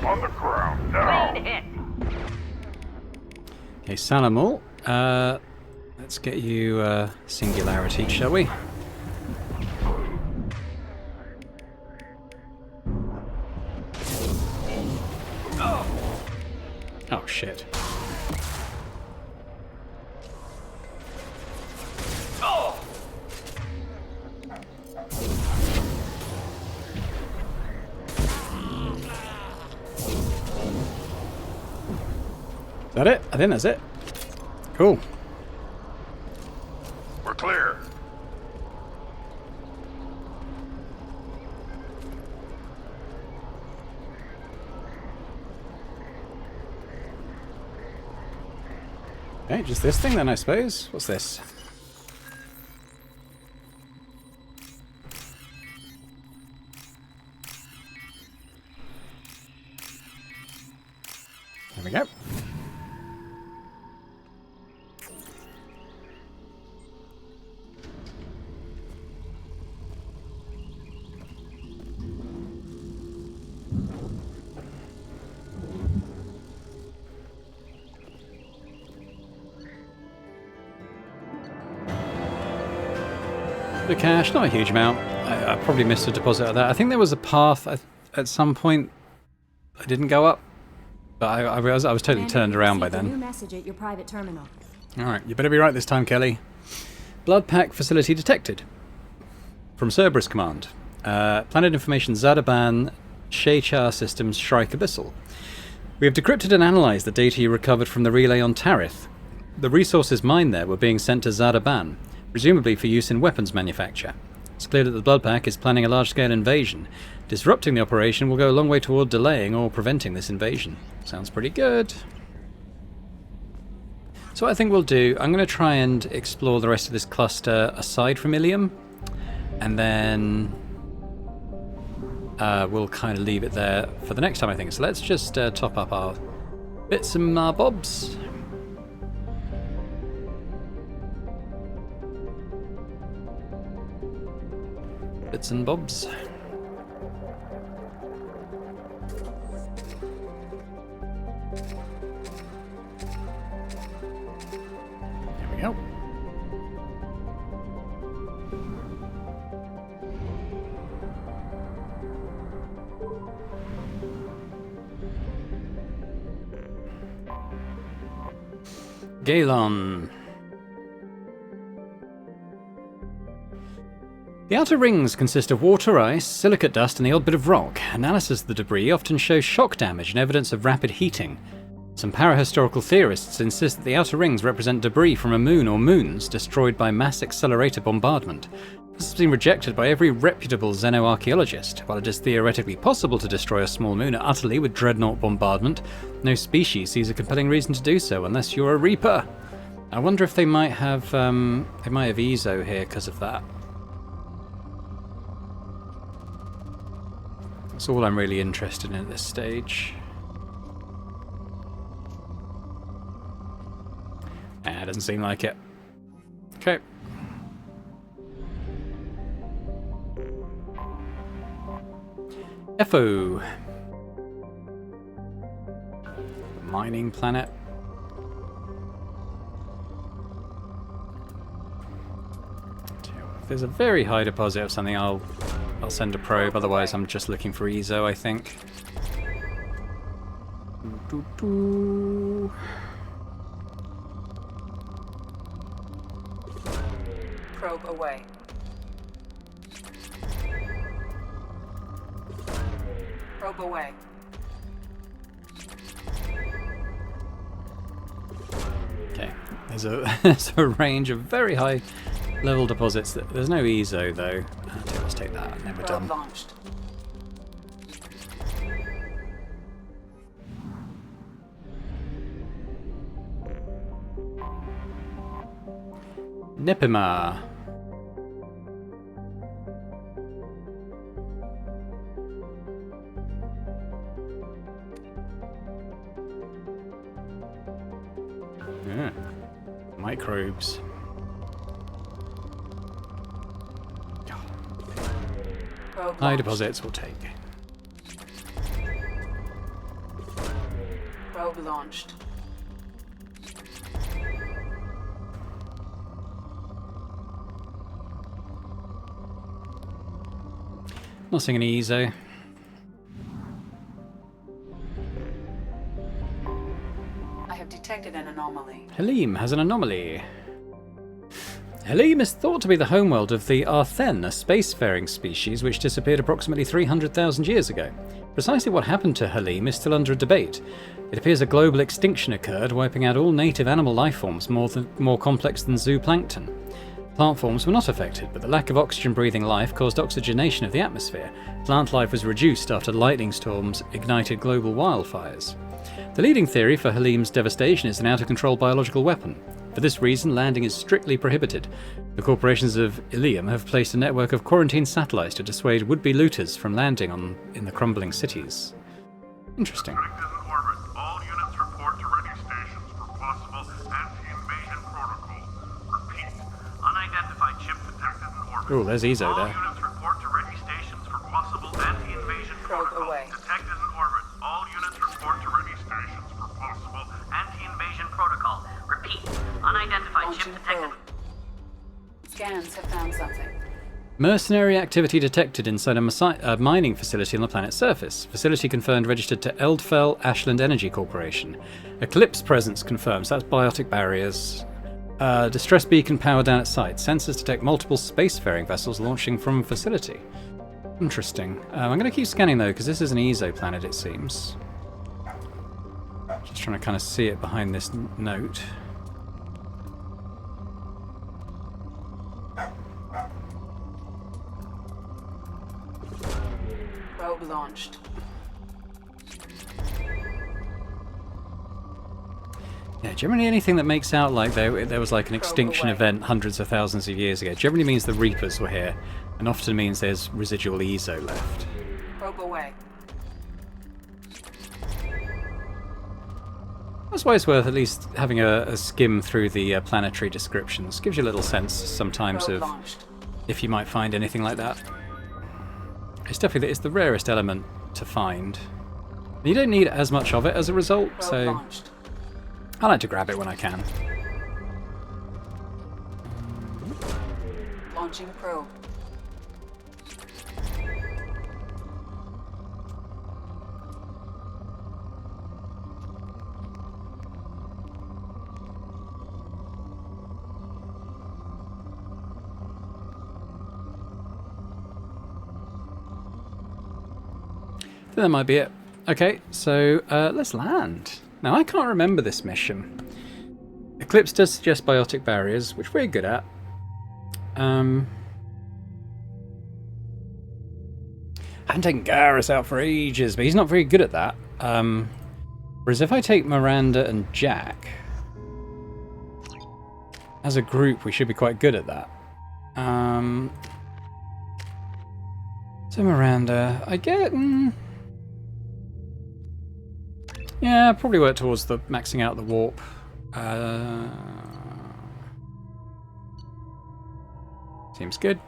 On the ground now. Okay, Salamul. Let's get you singularity, shall we? Oh shit. Is that it? I think that's it. Cool. We're clear. Okay, just this thing then, I suppose. What's this? There we go. The cash, not a huge amount. I probably missed a deposit of that. I think there was a path at some point I didn't go up, but I was totally turned around by New then. message at your private terminal. Alright, you better be right this time, Kelly. Blood pack facility detected. From Cerberus Command. Planet information Zadaban, Shaychar systems Shrike Abyssal. We have decrypted and analysed the data you recovered from the relay on Tarith. The resources mined there were being sent to Zadaban, presumably for use in weapons manufacture. It's clear that the Blood Pack is planning a large-scale invasion. Disrupting the operation will go a long way toward delaying or preventing this invasion. Sounds pretty good. So what I think we'll do, I'm going to try and explore the rest of this cluster aside from Ilium, and then we'll kind of leave it there for the next time, I think. So let's just top up our bits and bobs. Bits and bobs. There we go. Galon. The outer rings consist of water, ice, silicate dust, and the odd bit of rock. Analysis of the debris often shows shock damage and evidence of rapid heating. Some parahistorical theorists insist that the outer rings represent debris from a moon or moons destroyed by mass accelerator bombardment. This has been rejected by every reputable xenoarchaeologist. While it is theoretically possible to destroy a small moon utterly with dreadnought bombardment, no species sees a compelling reason to do so unless you're a Reaper. I wonder if they might have ESO here because of that. That's all I'm really interested in at this stage. Doesn't seem like it. Okay. FO. Mining planet. If there's a very high deposit of something, I'll send a probe. Otherwise, I'm just looking for ESO, I think. Probe away. Probe away. Okay, there's a range of very high level deposits. There's no ESO though. Let's take that and then we're done. Launched. Nepima. Yeah. Microbes. High deposits we'll take. Probe launched. Not seeing any ESO. I have detected an anomaly. Halim has an anomaly. Halim is thought to be the homeworld of the Arthen, a spacefaring species which disappeared approximately 300,000 years ago. Precisely what happened to Halim is still under debate. It appears a global extinction occurred, wiping out all native animal life forms more complex than zooplankton. Plant forms were not affected, but the lack of oxygen-breathing life caused oxygenation of the atmosphere. Plant life was reduced after lightning storms ignited global wildfires. The leading theory for Halim's devastation is an out-of-control biological weapon. For this reason, landing is strictly prohibited. The corporations of Ilium have placed a network of quarantine satellites to dissuade would-be looters from landing in the crumbling cities. Interesting. All units report to ready stations for possible anti-invasion protocol. Repeat, unidentified chip detected in orbit. Oh, there's ESO there. All units report to ready stations for possible anti-invasion protocol. Detected in orbit. All units report to ready stations for possible anti-invasion protocol. Repeat, unidentified chip detected. Scans have found something. Mercenary activity detected inside a mining facility on the planet's surface. Facility confirmed registered to Eldfell Ashland Energy Corporation. Eclipse presence confirms. That's biotic barriers. Distress beacon power down at site. Sensors detect multiple spacefaring vessels launching from facility. Interesting. I'm going to keep scanning though, because this is an ESO planet, it seems. Just trying to kind of see it behind this note. Probe launched. Yeah, generally anything that makes out like there was like an extinction event hundreds of thousands of years ago generally means the Reapers were here, and often means there's residual ESO left. Probe away. That's why it's worth at least having a skim through the planetary descriptions. Gives you a little sense sometimes of if you might find anything like that. It's definitely the rarest element to find. You don't need as much of it as a result, so I like to grab it when I can. Launching probe. That might be it. Okay, so let's land. Now, I can't remember this mission. Eclipse does suggest biotic barriers, which we're good at. I haven't taken Garrus out for ages, but he's not very good at that. Whereas if I take Miranda and Jack, as a group, we should be quite good at that. So Miranda, I get... yeah, probably work towards the maxing out the warp. Seems good.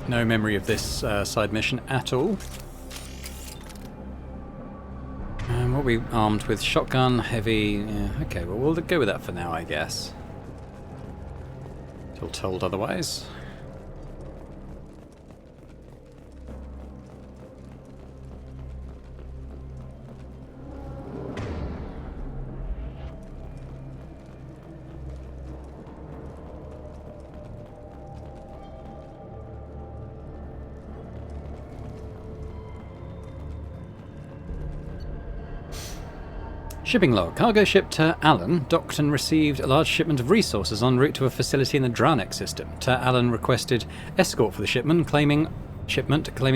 No memory of this side mission at all. What are we armed with? Shotgun, heavy... yeah, okay, well we'll go with that for now, I guess. Till told otherwise. Shipping log. Cargo ship Ter Allen docked and received a large shipment of resources en route to a facility in the Dranek system. Ter Allen requested escort for the shipment, claiming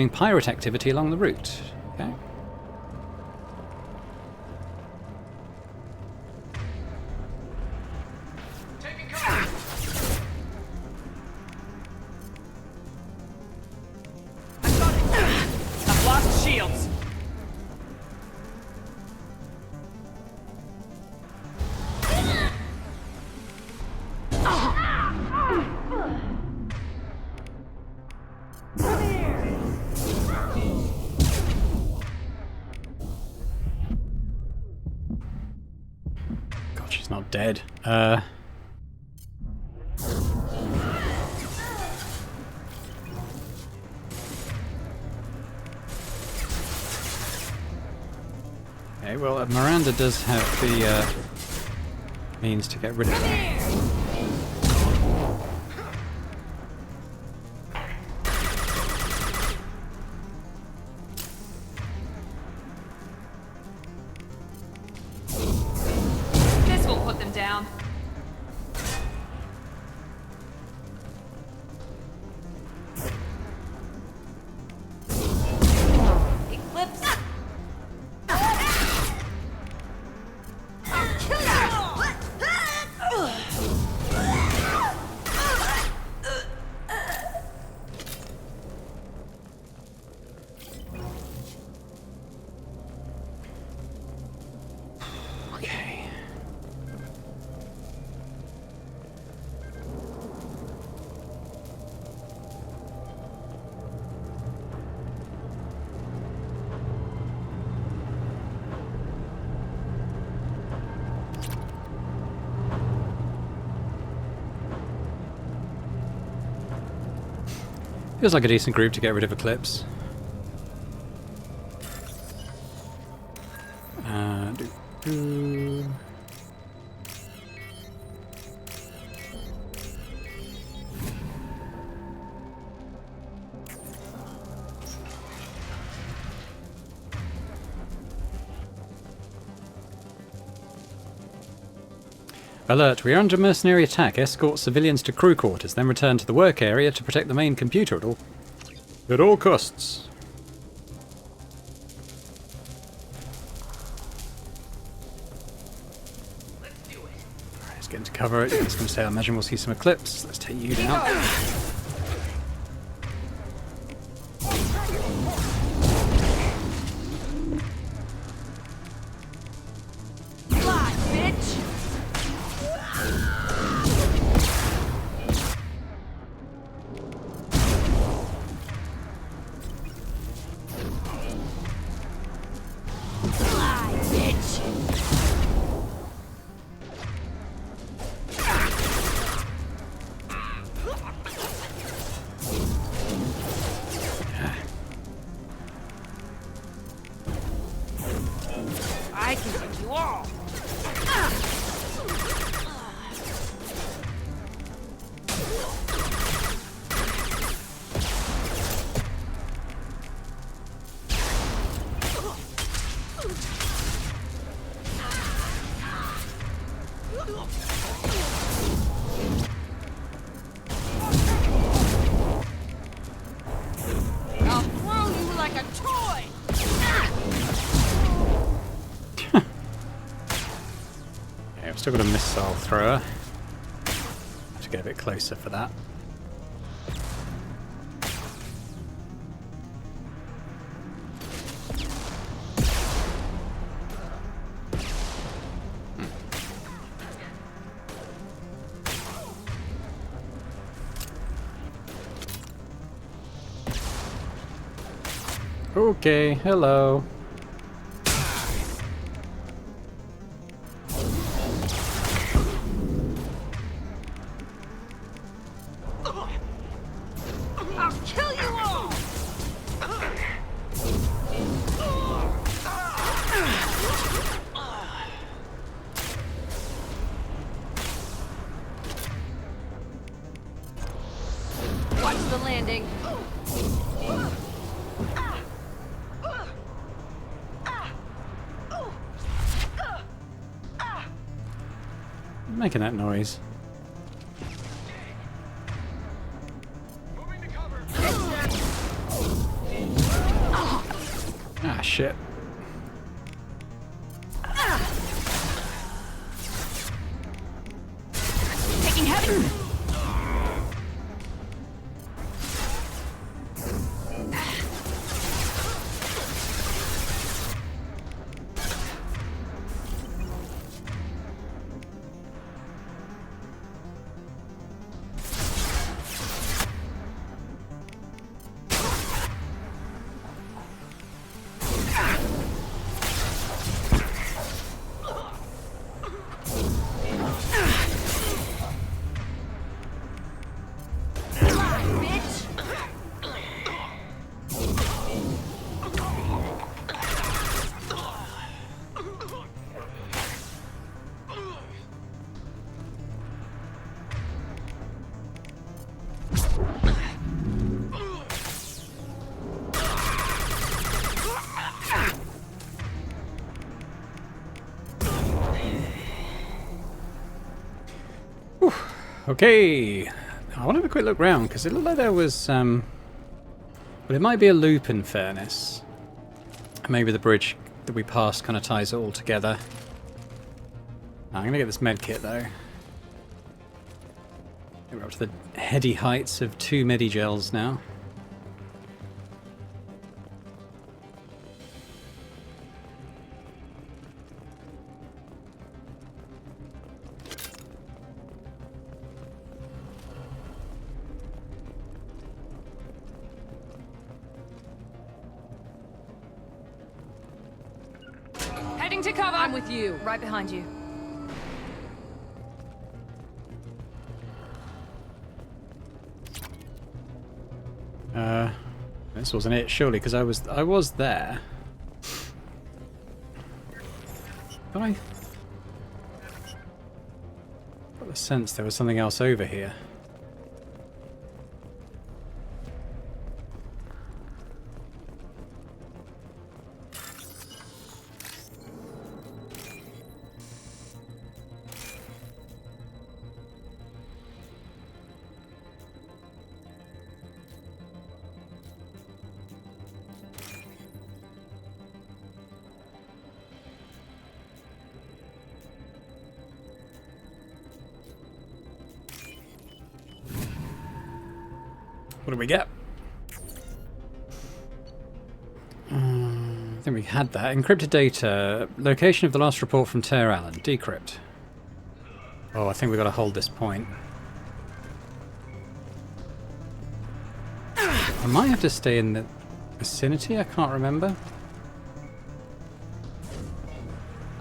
pirate activity along the route. Okay. I've lost shields. God, she's not dead. Okay, well, Miranda does have the means to get rid of her. This will put them down. Eclipse. Okay. Feels like a decent group to get rid of Eclipse. Alert, we are under mercenary attack. Escort civilians to crew quarters, then return to the work area to protect the main computer at all costs. Alright, let's get into cover. I was going to say, I imagine we'll see some Eclipse. Let's take you down. still got a missile thrower. Have to get a bit closer for that. Okay, hello. I'll kill you all! Watch the landing. Making that noise. Ah, shit. Taking heavy. Okay, I want to have a quick look round because it looked like there was but it might be a loop in fairness. Maybe the bridge that we passed kind of ties it all together. I'm going to get this med kit though. We're up to the heady heights of 2 Medigels now. Heading to cover. I'm with you. Right behind you. This wasn't it, surely, because I was there. But I got the sense there was something else over here. What do we get? I think we had that. Encrypted data. Location of the last report from Tare Allen. Decrypt. Oh, I think we've got to hold this point. I might have to stay in the vicinity. I can't remember.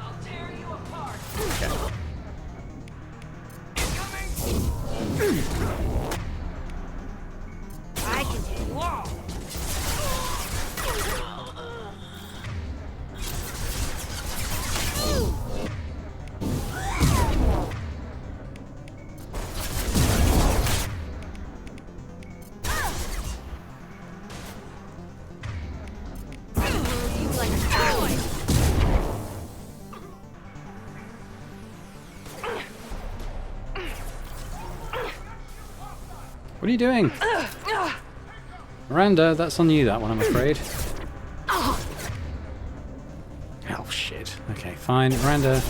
I'll tear you apart. I can hit you all. What are you doing? Miranda, that's on you, that one, I'm afraid. Oh, shit. Okay, fine. Miranda.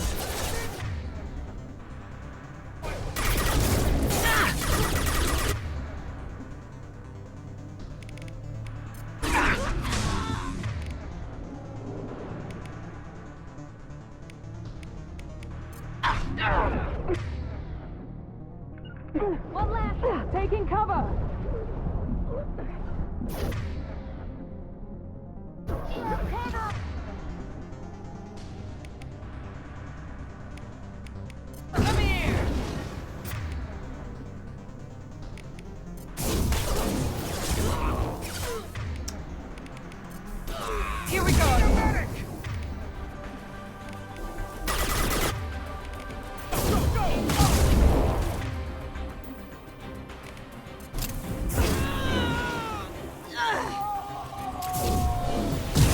cover! Come here! Here we go!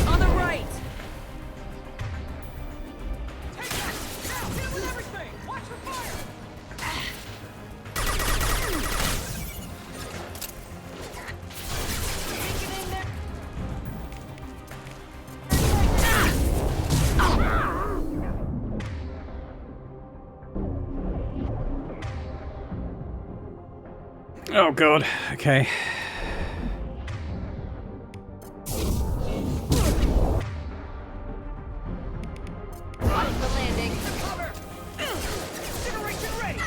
On the right! Take that! Now, hit with everything! Watch for fire! Get in there! Oh god, okay. Ready for landing. Cover! Incineration ready!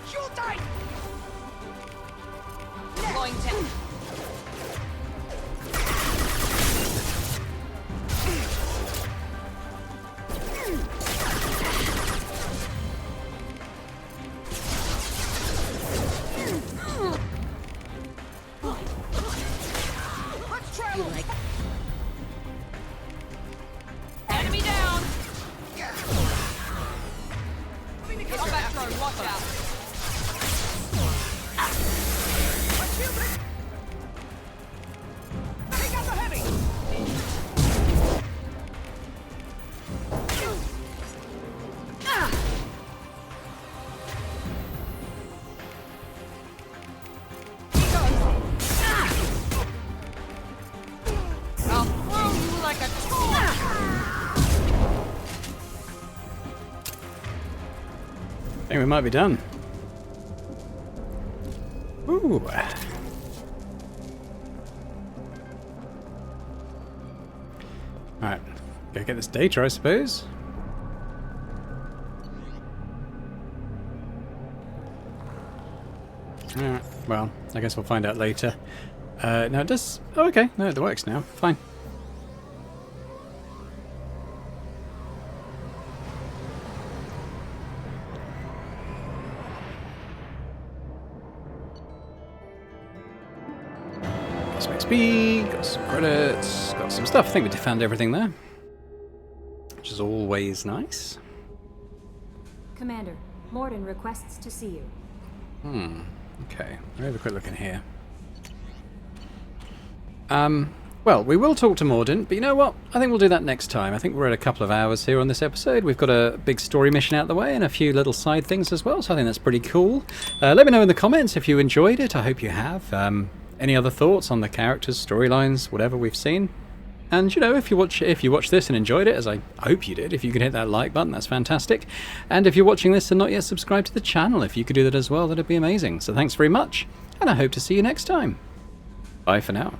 Fuel tight! Deploying tank. Let's travel! Enemy down! Combat drone, watch out! Let's shoot it! Take out the heavy! I'll throw you like a toy! I think we might be done. Ooh. Alright, go get this data, I suppose. Alright, well, I guess we'll find out later. No, it does... Oh, okay, no, it works now. Fine. Got some XP, got some credits, got some stuff. I think we found everything there, which is always nice. Commander, Morden requests to see you. Okay, let me have a quick look in here. Well, we will talk to Morden, but you know what? I think we'll do that next time. I think we're at a couple of hours here on this episode. We've got a big story mission out of the way and a few little side things as well, so I think that's pretty cool. Let me know in the comments if you enjoyed it. I hope you have. Any other thoughts on the characters, storylines, whatever we've seen? And you know, if you watch this and enjoyed it, as I hope you did, if you could hit that like button, that's fantastic. And if you're watching this and not yet subscribed to the channel, if you could do that as well, that'd be amazing. So thanks very much, and I hope to see you next time. Bye for now.